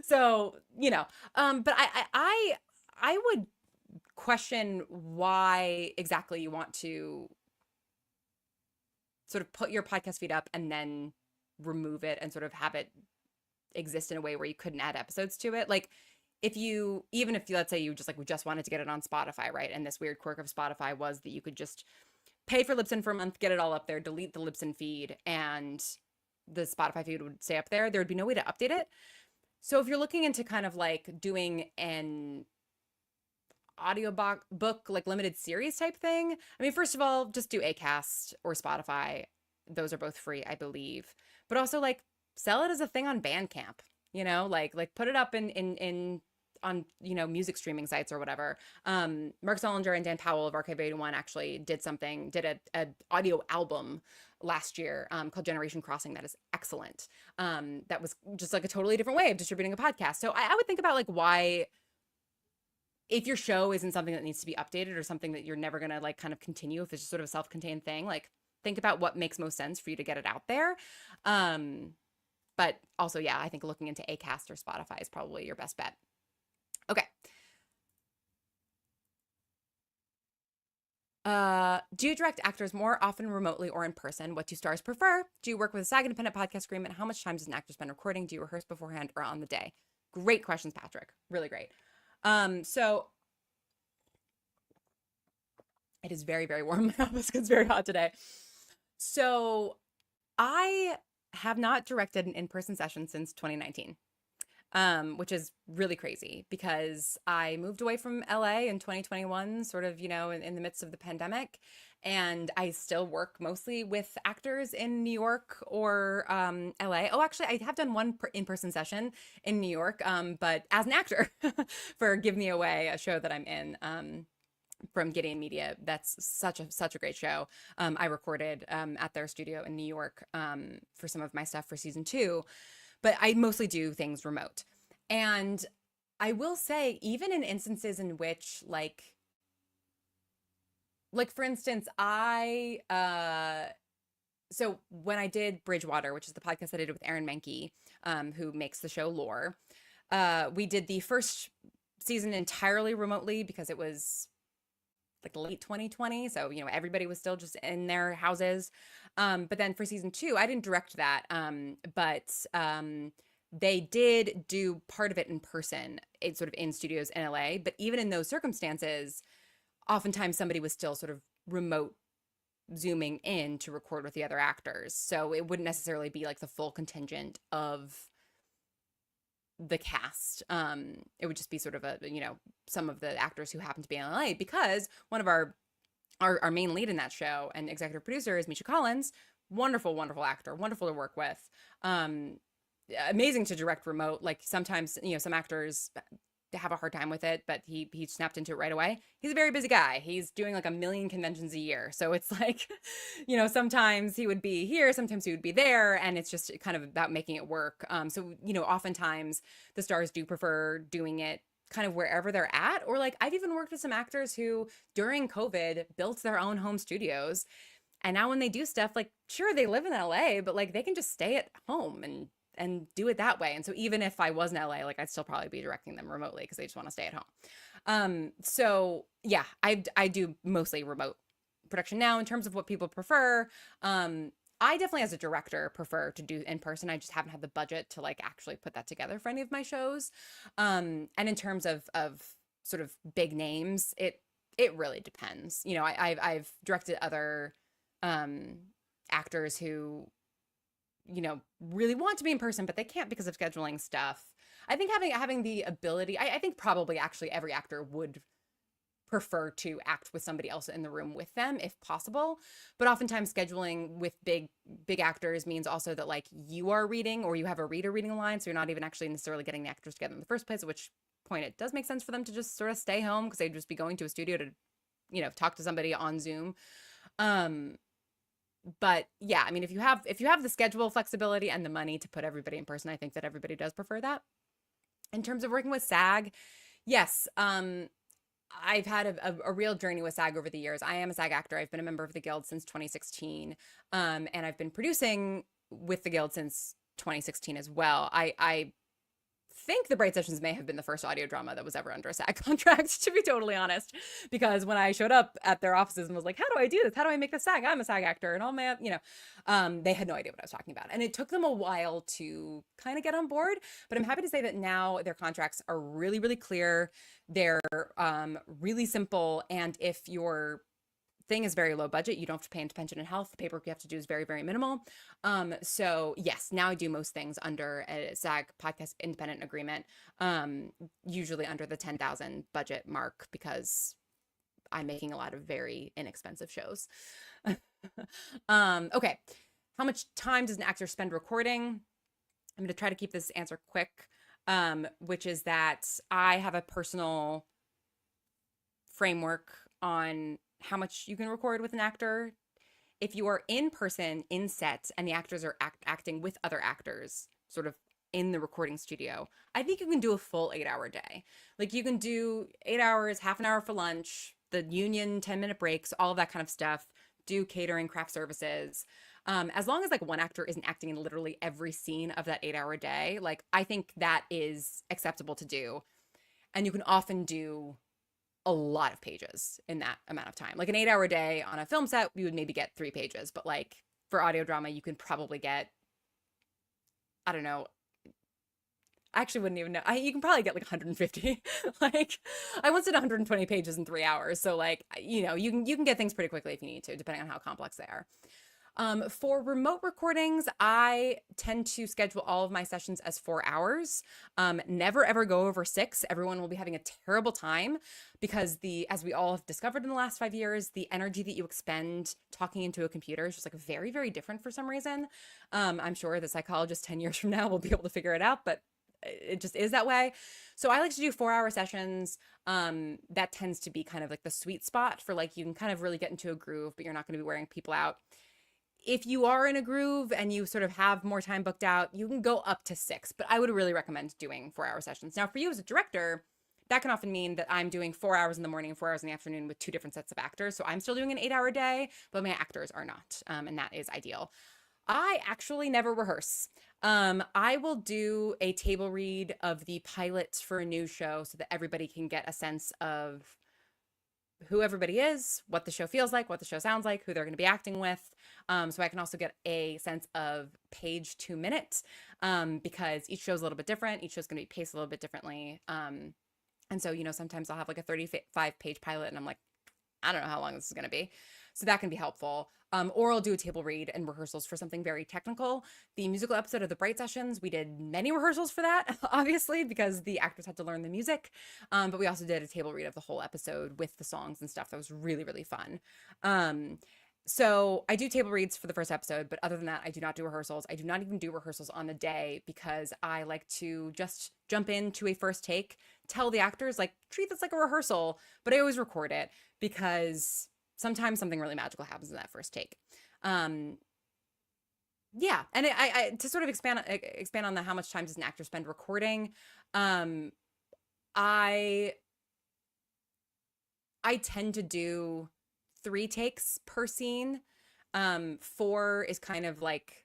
A: So, but I would question why exactly you want to sort of put your podcast feed up and then remove it and sort of have it exist in a way where you couldn't add episodes to it. Like even if let's say you just like, we just wanted to get it on Spotify, right? And this weird quirk of Spotify was that you could just pay for Libsyn for a month, get it all up there, delete the Libsyn feed, and the Spotify feed would stay up there. There would be no way to update it. So if you're looking into kind of like doing an audiobook like limited series type thing, I mean, first of all, just do Acast or Spotify. Those are both free, I believe. But also like sell it as a thing on Bandcamp, like put it up on music streaming sites or whatever. Mark Zollinger and Dan Powell of Archive 81 actually did a audio album last year called Generation Crossing that is excellent. That was just like a totally different way of distributing a podcast. So I would think about like why, if your show isn't something that needs to be updated or something that you're never going to like kind of continue, if it's just sort of a self-contained thing, like think about what makes most sense for you to get it out there. But also, yeah, I think looking into Acast or Spotify is probably your best bet. Okay. Do you direct actors more often remotely or in person? What do stars prefer? Do you work with a SAG independent podcast agreement? How much time does an actor spend recording? Do you rehearse beforehand or on the day? Great questions, Patrick. Really great. So it is very, very warm in my office because it's very hot today. So I have not directed an in-person session since 2019, which is really crazy because I moved away from LA in 2021, sort of, in the midst of the pandemic. And I still work mostly with actors in New York or LA. Oh, actually, I have done one in-person session in New York, but as an actor for Give Me Away, a show that I'm in. From Gideon Media. That's such a great show. I recorded at their studio in New York for some of my stuff for season 2, but I mostly do things remote. And I will say, even in instances in which like for instance, so when I did Bridgewater, which is the podcast I did with Aaron Mahnke, who makes the show Lore, we did the first season entirely remotely because it was like late 2020. So, everybody was still just in their houses. But then for season 2, I didn't direct that. But they did do part of it in person. It's sort of in studios in LA. But even in those circumstances, oftentimes somebody was still sort of remote zooming in to record with the other actors. So it wouldn't necessarily be like the full contingent of the cast. It would just be sort of a, some of the actors who happen to be in LA, because one of our main lead in that show and executive producer is Misha Collins. Wonderful, wonderful actor, wonderful to work with. Amazing to direct remote. Like sometimes, some actors have a hard time with it, but he snapped into it right away. He's a very busy guy. He's doing like a million conventions a year. So it's like, sometimes he would be here, sometimes he would be there, and it's just kind of about making it work. So, oftentimes the stars do prefer doing it kind of wherever they're at. Or like I've even worked with some actors who during COVID built their own home studios. And now when they do stuff, like sure, they live in LA, but like they can just stay at home and do it that way. And so even if I was in LA, like I'd still probably be directing them remotely because they just want to stay at home. So yeah, I do mostly remote production now. In terms of what people prefer, I definitely as a director prefer to do in person. I just haven't had the budget to like actually put that together for any of my shows. And in terms of sort of big names, it really depends. I've directed other actors who really want to be in person, but they can't because of scheduling stuff. I think having the ability, I think probably actually every actor would prefer to act with somebody else in the room with them if possible. But oftentimes scheduling with big actors means also that like you are reading or you have a reader reading a line. So you're not even actually necessarily getting the actors together in the first place, at which point it does make sense for them to just sort of stay home because they'd just be going to a studio to, talk to somebody on Zoom. But yeah, I mean, if you have the schedule flexibility and the money to put everybody in person, I think that everybody does prefer that. In terms of working with SAG, yes, I've had a real journey with SAG over the years. I am a SAG actor. I've been a member of the Guild since 2016, and I've been producing with the Guild since 2016 as well. I think The Bright Sessions may have been the first audio drama that was ever under a SAG contract, to be totally honest, because when I showed up at their offices and was like, how do I do this? How do I make this SAG? I'm a SAG actor. And all my, they had no idea what I was talking about. And it took them a while to kind of get on board, but I'm happy to say that now their contracts are really, really clear. They're really simple. And if your thing is very low budget, you don't have to pay into pension and health. The paperwork you have to do is very, very minimal. So yes, now I do most things under a SAG podcast independent agreement, usually under the 10,000 budget mark because I'm making a lot of very inexpensive shows. Okay. How much time does an actor spend recording? I'm going to try to keep this answer quick, which is that I have a personal framework on how much you can record with an actor. If you are in person in set and the actors are acting with other actors sort of in the recording studio, I think you can do a full 8-hour day. Like you can do 8 hours, half an hour for lunch, the union 10-minute breaks, all of that kind of stuff, do catering, craft services. As long as like one actor isn't acting in literally every scene of that 8-hour day, like I think that is acceptable to do. And you can often do a lot of pages in that amount of time. Like an 8-hour day on a film set, we would maybe get 3 pages, but like for audio drama, you can probably get, I don't know, I actually wouldn't even know. You can probably get like 150. Like I once did 120 pages in 3 hours. So like, you can get things pretty quickly if you need to, depending on how complex they are. For remote recordings, I tend to schedule all of my sessions as 4 hours. Never ever go over 6. Everyone will be having a terrible time because as we all have discovered in the last 5 years, the energy that you expend talking into a computer is just like very, very different for some reason. I'm sure the psychologist 10 years from now will be able to figure it out, but it just is that way. So I like to do 4-hour sessions. That tends to be kind of like the sweet spot for like, you can kind of really get into a groove, but you're not going to be wearing people out. If you are in a groove and you sort of have more time booked out, you can go up to 6, but I would really recommend doing 4-hour sessions. Now, for you as a director, that can often mean that I'm doing 4 hours in the morning and 4 hours in the afternoon with 2 different sets of actors. So I'm still doing an 8-hour day, but my actors are not, and that is ideal. I actually never rehearse. I will do a table read of the pilot for a new show so that everybody can get a sense of who everybody is, what the show feels like, what the show sounds like, who they're going to be acting with. So I can also get a sense of page to minute, because each show's a little bit different. Each show's going to be paced a little bit differently. And so, sometimes I'll have like a 35-page pilot and I'm like, I don't know how long this is going to be. So that can be helpful. Or I'll do a table read and rehearsals for something very technical. The musical episode of the Bright Sessions, we did many rehearsals for that, obviously, because the actors had to learn the music. But we also did a table read of the whole episode with the songs and stuff. That was really, really fun. Um, so I do table reads for the first episode, but other than that, I do not do rehearsals. I do not even do rehearsals on the day because I like to just jump into a first take, tell the actors, like, treat this like a rehearsal, but I always record it because sometimes something really magical happens in that first take. Um, yeah, and I to sort of expand on the how much time does an actor spend recording. Um, I I tend to do 3 takes per scene. Four is kind of like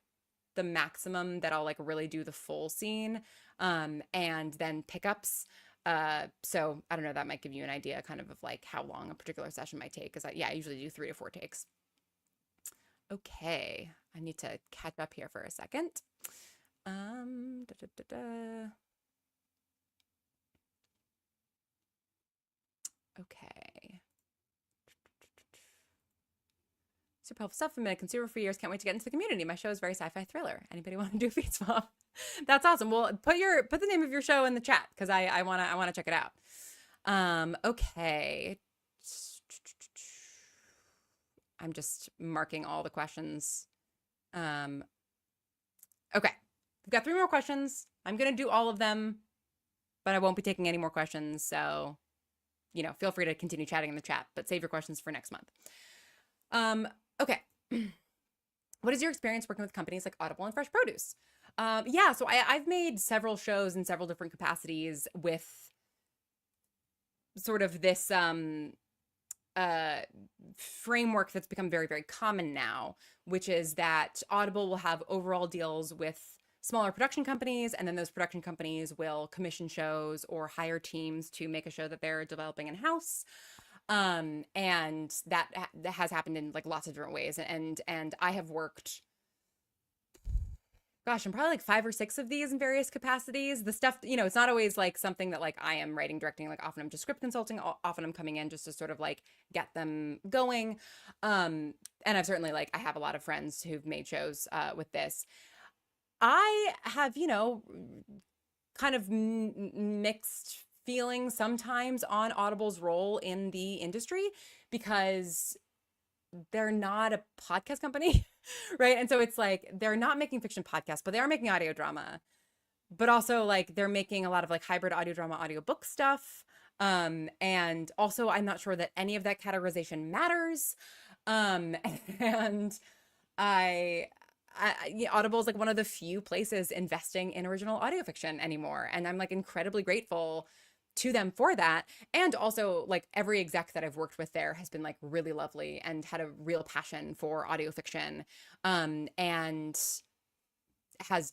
A: the maximum that I'll like really do the full scene. And then pickups. So I don't know, that might give you an idea kind of like how long a particular session might take. Because I usually do 3 to 4 takes. Okay, I need to catch up here for a second. Da, da, da, da. Okay. Super helpful stuff. I've been a consumer for years. Can't wait to get into the community. My show is very sci-fi thriller. Anybody want to do a feed swap? That's awesome. Well, put the name of your show in the chat because I wanna check it out. Okay. I'm just marking all the questions. Okay. We've got 3 more questions. I'm gonna do all of them, but I won't be taking any more questions. So, feel free to continue chatting in the chat, but save your questions for next month. Okay. What is your experience working with companies like Audible and Fresh Produce? Yeah, so I've made several shows in several different capacities with sort of this framework that's become very, very common now, which is that Audible will have overall deals with smaller production companies, and then those production companies will commission shows or hire teams to make a show that they're developing in-house. And that has happened in like lots of different ways. And I have worked, gosh, I'm probably like 5 or 6 of these in various capacities. The stuff, it's not always like something that like I am writing, directing, like often I'm just script consulting, often I'm coming in just to sort of like get them going. And I've certainly like, I have a lot of friends who've made shows, with this. I have, kind of mixed feelings sometimes on Audible's role in the industry because they're not a podcast company, right? And so it's like they're not making fiction podcasts, but they are making audio drama. But also like they're making a lot of like hybrid audio drama, audiobook stuff. And also I'm not sure that any of that categorization matters. And I Audible is like one of the few places investing in original audio fiction anymore. And I'm like incredibly grateful to them for that. And also like every exec that I've worked with there has been like really lovely and had a real passion for audio fiction. And has,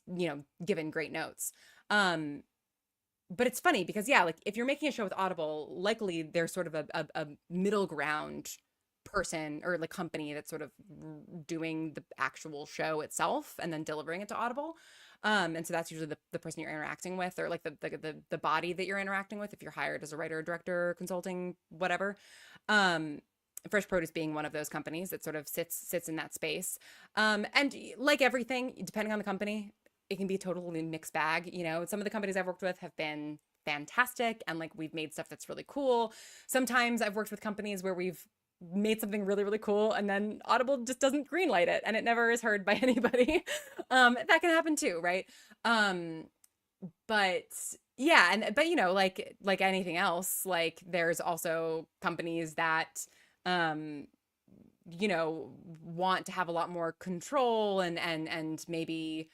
A: given great notes. But it's funny because yeah, like if you're making a show with Audible, likely there's sort of a middle ground person or like company that's sort of doing the actual show itself and then delivering it to Audible. And so that's usually the person you're interacting with, or like the body that you're interacting with if you're hired as a writer, director, consulting, whatever. Fresh Produce being one of those companies that sort of sits in that space. And like everything, depending on the company, it can be a totally mixed bag. Some of the companies I've worked with have been fantastic and like we've made stuff that's really cool. Sometimes I've worked with companies where we've made something really, really cool and then Audible just doesn't greenlight it and it never is heard by anybody. That can happen too, right? But yeah, but like anything else, like there's also companies that want to have a lot more control and maybe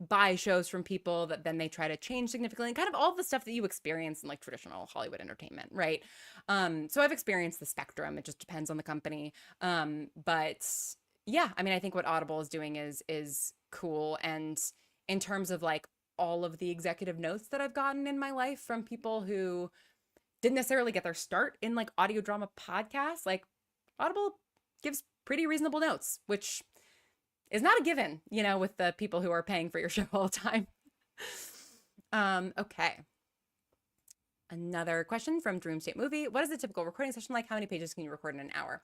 A: buy shows from people that then they try to change significantly, and kind of all the stuff that you experience in like traditional Hollywood entertainment, right? So I've experienced the spectrum. It just depends on the company. But yeah, I mean, I think what Audible is doing is cool. And in terms of like all of the executive notes that I've gotten in my life from people who didn't necessarily get their start in like audio drama podcasts, like Audible gives pretty reasonable notes, which is not a given, with the people who are paying for your show all the time. Okay. Another question from Dream State Movie. What is a typical recording session like? How many pages can you record in an hour?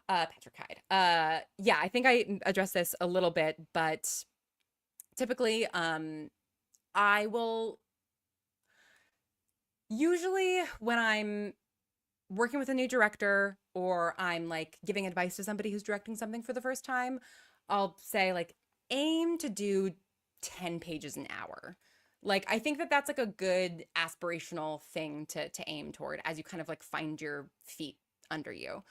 A: Patrick Hyde. Yeah, I think I addressed this a little bit, but typically, I will usually when I'm working with a new director or I'm like giving advice to somebody who's directing something for the first time, I'll say like aim to do 10 pages an hour. Like I think that that's like a good aspirational thing to aim toward as you kind of like find your feet under you.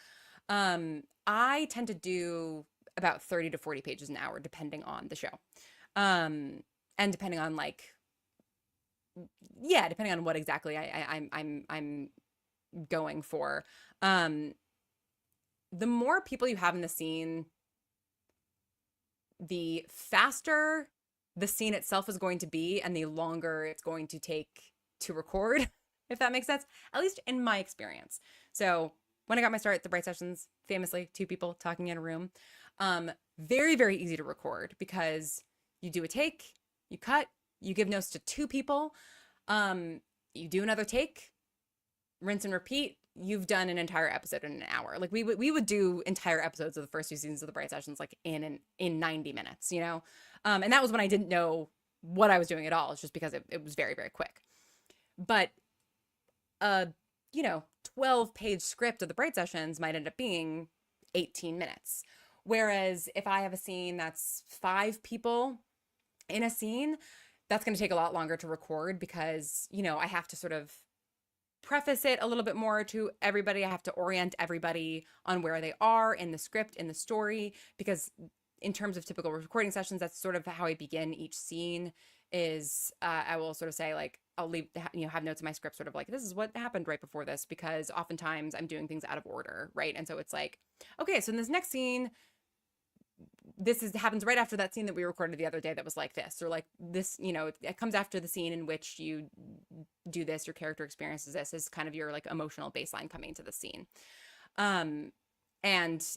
A: I tend to do about 30 to 40 pages an hour depending on the show. And depending on like yeah, depending on what exactly I'm going for. Um, the more people you have in the scene, the faster the scene itself is going to be and the longer it's going to take to record, if that makes sense, at least in my experience. So when I got my start at the Bright Sessions, famously, two people talking in a room, very, very easy to record because you do a take, you cut, you give notes to two people, you do another take, rinse and repeat. You've done an entire episode in an hour. Like we would do entire episodes of the first two seasons of the Bright Sessions like in 90 minutes, you know? And that was when I didn't know what I was doing at all. It's just because it was very, very quick. But you know, 12-page script of the Bright Sessions might end up being 18 minutes. Whereas if I have a scene that's 5 people in a scene, that's going to take a lot longer to record because, you know, I have to sort of preface it a little bit more to everybody. I have to orient everybody on where they are in the script, in the story, because in terms of typical recording sessions, that's sort of how I begin each scene is I will sort of say like, I'll leave, you know, have notes in my script sort of like, this is what happened right before this, because oftentimes I'm doing things out of order, right? And so it's like, okay, so in this next scene, happens right after that scene that we recorded the other day that was like this, or like this, you know, it comes after the scene in which you do this, your character experiences this is kind of your like emotional baseline coming to the scene. And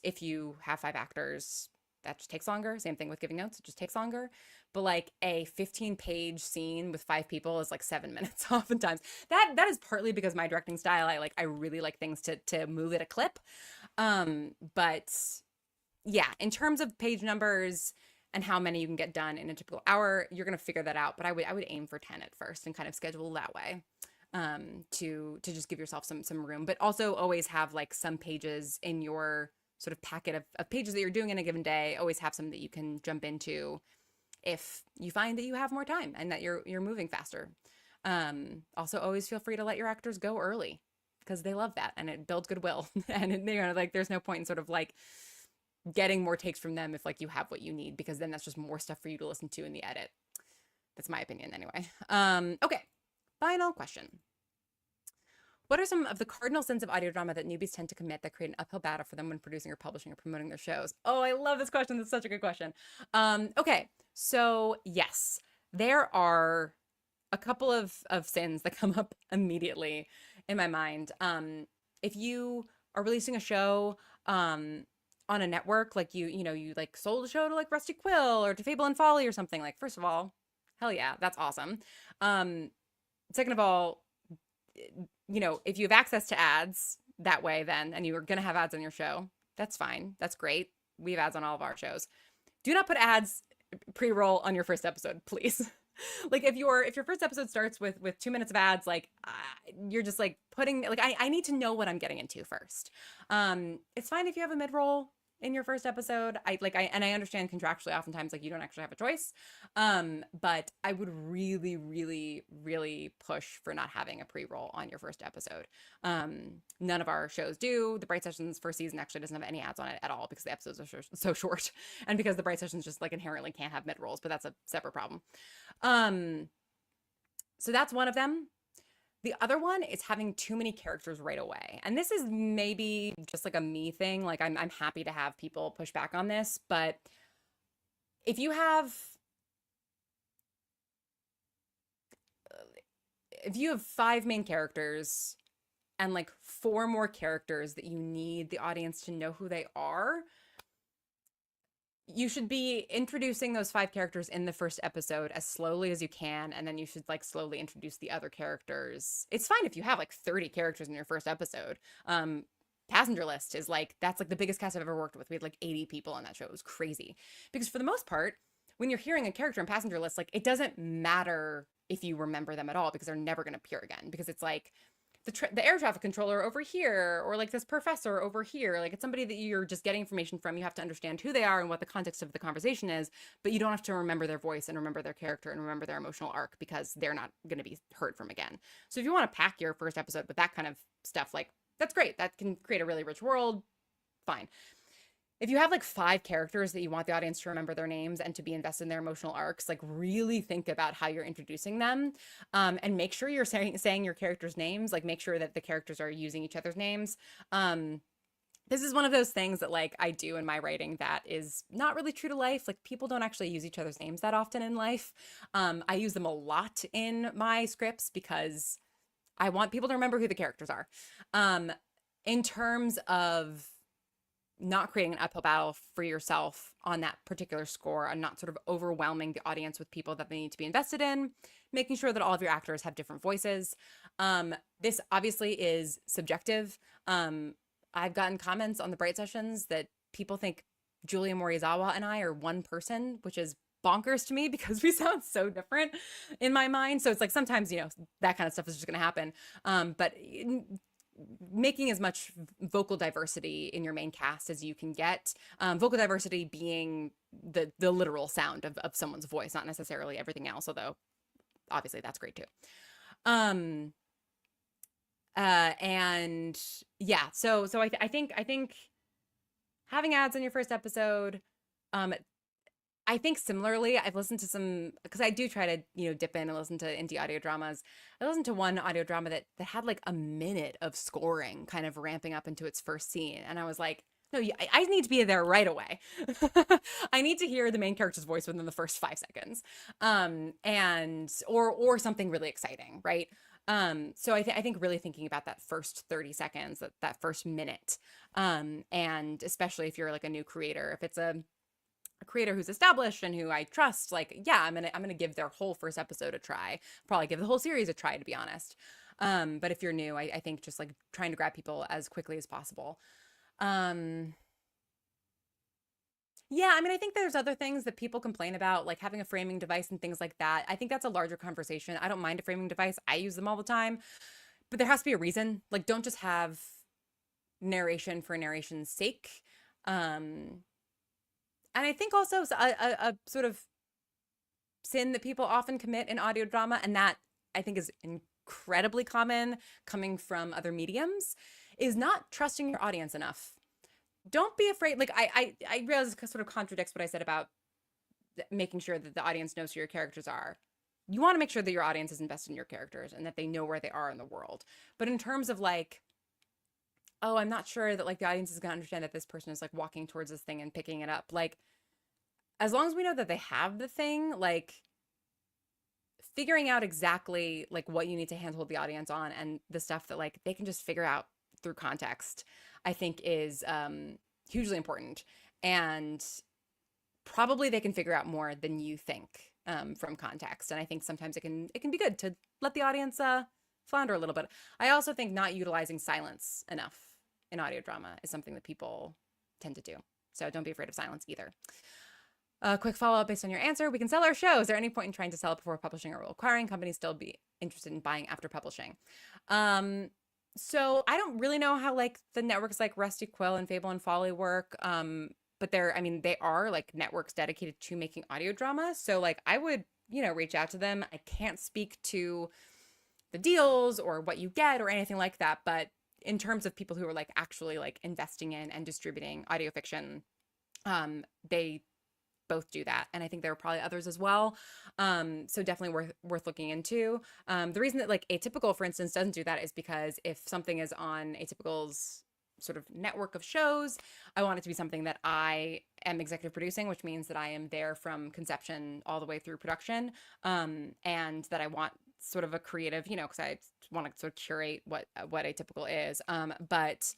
A: if you have 5 actors, that just takes longer. Same thing with giving notes, it just takes longer. But like a 15-page scene with 5 people is like 7 minutes oftentimes. That is partly because my directing style, I really like things to move at a clip. But yeah, in terms of page numbers and how many you can get done in a typical hour, you're going to figure that out. But I would aim for 10 at first and kind of schedule that way, to just give yourself some room. But also always have like some pages in your sort of packet of pages that you're doing in a given day. Always have some that you can jump into if you find that you have more time and that you're moving faster. Also, always feel free to let your actors go early because they love that and it builds goodwill. And you know, like there's no point in sort of like getting more takes from them if like you have what you need, because then that's just more stuff for you to listen to in the edit. That's my opinion anyway. Okay, final question. What are some of the cardinal sins of audio drama that newbies tend to commit that create an uphill battle for them when producing or publishing or promoting their shows? Oh, I love this question. That's such a good question. Okay, so yes, there are a couple of sins that come up immediately in my mind. If you are releasing a show, on a network, like you know, you like sold a show to like Rusty Quill or to Fable and Folly or something, like, first of all, hell yeah, that's awesome. Second of all, you know, if you have access to ads that way, then, and you're going to have ads on your show, that's fine. That's great. We have ads on all of our shows. Do not put ads pre-roll on your first episode, please. Like if your first episode starts with 2 minutes of ads, like you're just like putting like I need to know what I'm getting into first. It's fine if you have a mid-roll in your first episode. I understand contractually oftentimes like you don't actually have a choice. But I would really, really, really push for not having a pre-roll on your first episode. None of our shows do. The Bright Sessions first season actually doesn't have any ads on it at all because the episodes are so short, and because the Bright Sessions just like inherently can't have mid-rolls, but that's a separate problem. So that's one of them. The other one is having too many characters right away. And this is maybe just like a me thing. Like I'm happy to have people push back on this, but if you have 5 main characters and like 4 more characters that you need the audience to know who they are, you should be introducing those five characters in the first episode as slowly as you can, and then you should like slowly introduce the other characters. It's fine if you have like 30 characters in your first episode. Passenger List is like that's like the biggest cast I've ever worked with. We had like 80 people on that show. It was crazy. Because for the most part, when you're hearing a character in Passenger List, like it doesn't matter if you remember them at all because they're never going to appear again, because it's like the air traffic controller over here, or like this professor over here. Like it's somebody that you're just getting information from. You have to understand who they are and what the context of the conversation is, but you don't have to remember their voice and remember their character and remember their emotional arc because they're not going to be heard from again. So if you want to pack your first episode with that kind of stuff, like that's great. That can create a really rich world. Fine. If you have like five characters that you want the audience to remember their names and to be invested in their emotional arcs, like really think about how you're introducing them, and make sure you're saying your characters' names. Like make sure that the characters are using each other's names. This is one of those things that like I do in my writing that is not really true to life. Like people don't actually use each other's names that often in life. I use them a lot in my scripts because I want people to remember who the characters are. In terms of not creating an uphill battle for yourself on that particular score and not sort of overwhelming the audience with people that they need to be invested in, making sure that all of your actors have different voices. This obviously is subjective. I've gotten comments on the Bright sessions that people think Julia Morizawa and I are one person, which is bonkers to me because we sound so different in my mind. So it's like sometimes, that kind of stuff is just going to happen. But making as much vocal diversity in your main cast as you can get. Vocal diversity being the literal sound of someone's voice, not necessarily everything else, although obviously that's great too. And yeah, so I think having ads in your first episode, I think similarly, I've listened to some, because I do try to, dip in and listen to indie audio dramas. I listened to one audio drama that had like a minute of scoring kind of ramping up into its first scene. And I was like, no, I need to be there right away. I need to hear the main character's voice within the first 5 seconds. Or something really exciting, right? So I think really thinking about that first 30 seconds, that first minute. And especially if you're like a new creator, if it's a creator who's established and who I trust, like, yeah, I'm gonna give their whole first episode a try. Probably give the whole series a try, to be honest. But if you're new, I think just like trying to grab people as quickly as possible. Yeah, I mean, I think there's other things that people complain about, like having a framing device and things like that. I think that's a larger conversation. I don't mind a framing device. I use them all the time, but there has to be a reason. Like, don't just have narration for narration's sake. And I think also a sort of sin that people often commit in audio drama, and that I think is incredibly common coming from other mediums, is not trusting your audience enough. Don't be afraid. Like I realize this sort of contradicts what I said about making sure that the audience knows who your characters are. You want to make sure that your audience is invested in your characters and that they know where they are in the world. But in terms of like, oh, I'm not sure that like the audience is going to understand that this person is like walking towards this thing and picking it up. Like, as long as we know that they have the thing, like figuring out exactly like what you need to handhold the audience on and the stuff that like they can just figure out through context, I think is hugely important. And probably they can figure out more than you think from context. And I think sometimes it can be good to let the audience flounder a little bit. I also think not utilizing silence enough in audio drama is something that people tend to do. So don't be afraid of silence either. A quick follow-up based on your answer. We can sell our show. Is there any point in trying to sell it before publishing or will acquiring companies still be interested in buying after publishing? So I don't really know how like the networks like Rusty Quill and Fable and Folly work. But they are like networks dedicated to making audio drama. So like I would, reach out to them. I can't speak to the deals or what you get or anything like that. But in terms of people who are like actually like investing in and distributing audio fiction, they both do that. And I think there are probably others as well. So definitely worth looking into. The reason that like Atypical, for instance, doesn't do that is because if something is on Atypical's sort of network of shows, I want it to be something that I am executive producing, which means that I am there from conception all the way through production. And that I want sort of a creative, because I want to sort of curate what Atypical is. But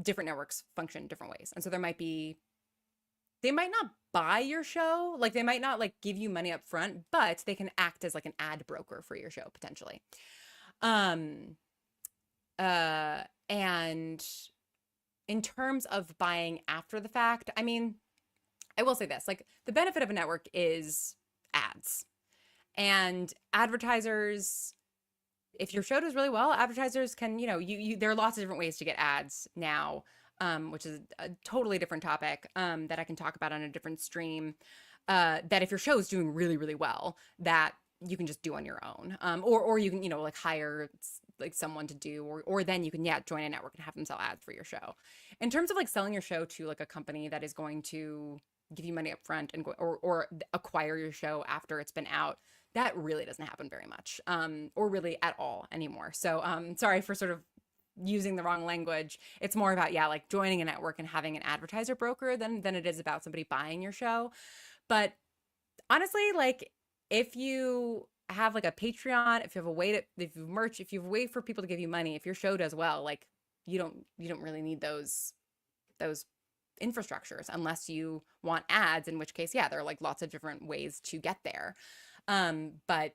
A: different networks function different ways. And so there might be they might not buy your show, like they might not like give you money up front, but they can act as like an ad broker for your show potentially. Um, and in terms of buying after the fact, I mean, I will say this, like the benefit of a network is ads. And advertisers, if your show does really well, advertisers can, there are lots of different ways to get ads now, which is a totally different topic that I can talk about on a different stream. That if your show is doing really, really well, that you can just do on your own, or you can, like hire like someone to do, or then you can, yeah, join a network and have them sell ads for your show. In terms of like selling your show to like a company that is going to give you money up front and go, or acquire your show after it's been out, that really doesn't happen very much, or really at all anymore. So sorry for sort of using the wrong language. It's more about, yeah, like joining a network and having an advertiser broker than it is about somebody buying your show. But honestly, like if you have like a Patreon, if you have a way to, if you have merch, if you have a way for people to give you money, if your show does well, like you don't really need those infrastructures unless you want ads, in which case, yeah, there are like lots of different ways to get there. But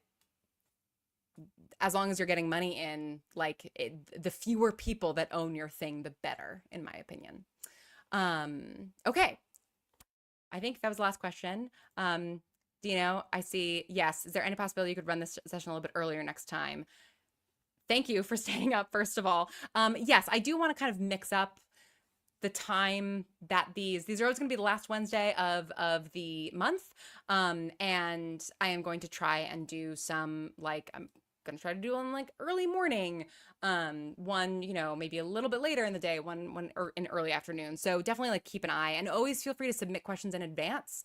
A: as long as you're getting money in, like the fewer people that own your thing, the better, in my opinion. Okay. I think that was the last question. Dino, I see. Yes. Is there any possibility you could run this session a little bit earlier next time? Thank you for staying up, first of all. Yes, I do want to kind of mix up the time that these are always going to be the last Wednesday of the month. And I am going to try and do some, like, I'm going to try to do them like early morning, one, maybe a little bit later in the day, one or in early afternoon. So definitely like keep an eye, and always feel free to submit questions in advance.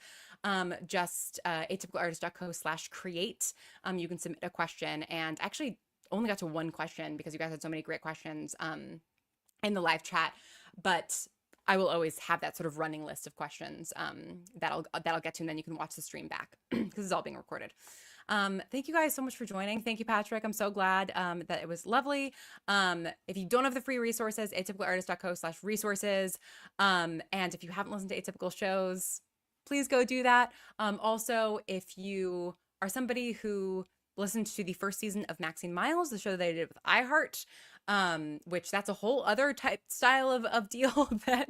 A: Just atypicalartist.co/create. You can submit a question, and actually only got to one question because you guys had so many great questions in the live chat, but I will always have that sort of running list of questions that I'll get to, and then you can watch the stream back because it's all being recorded. Thank you guys so much for joining. Thank you, Patrick. I'm so glad that it was lovely. If you don't have the free resources, atypicalartist.co/resources. And if you haven't listened to Atypical shows, please go do that. Also, if you are somebody who listened to the first season of Maxine Miles, the show that I did with iHeart, which that's a whole other style of deal that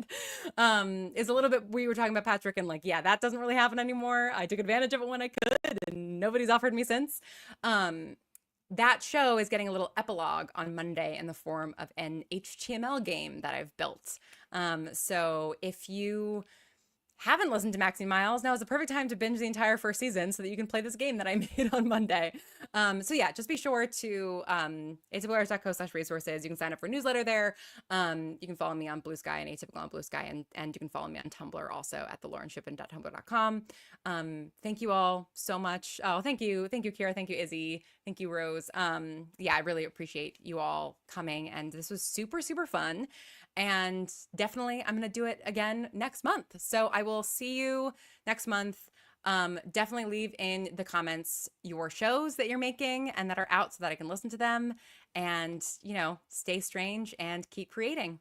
A: is a little bit, we were talking about, Patrick, and like, yeah, that doesn't really happen anymore. I took advantage of it when I could, and nobody's offered me since. That show is getting a little epilogue on Monday in the form of an HTML game that I've built. So if you haven't listened to Maxine Miles, now is the perfect time to binge the entire first season so that you can play this game that I made on Monday. So yeah, just be sure to atypicalartist.co/resources. You can sign up for a newsletter there. You can follow me on Blue Sky and Atypical on Blue Sky, and you can follow me on Tumblr also at thelauren.shippen.tumblr.com. Thank you all so much. Oh, thank you, Kira. Thank you, Izzy. Thank you, Rose. Yeah, I really appreciate you all coming, and this was super, super fun. And definitely I'm going to do it again next month. So I will see you next month. Definitely leave in the comments your shows that you're making and that are out so that I can listen to them, and, stay strange and keep creating.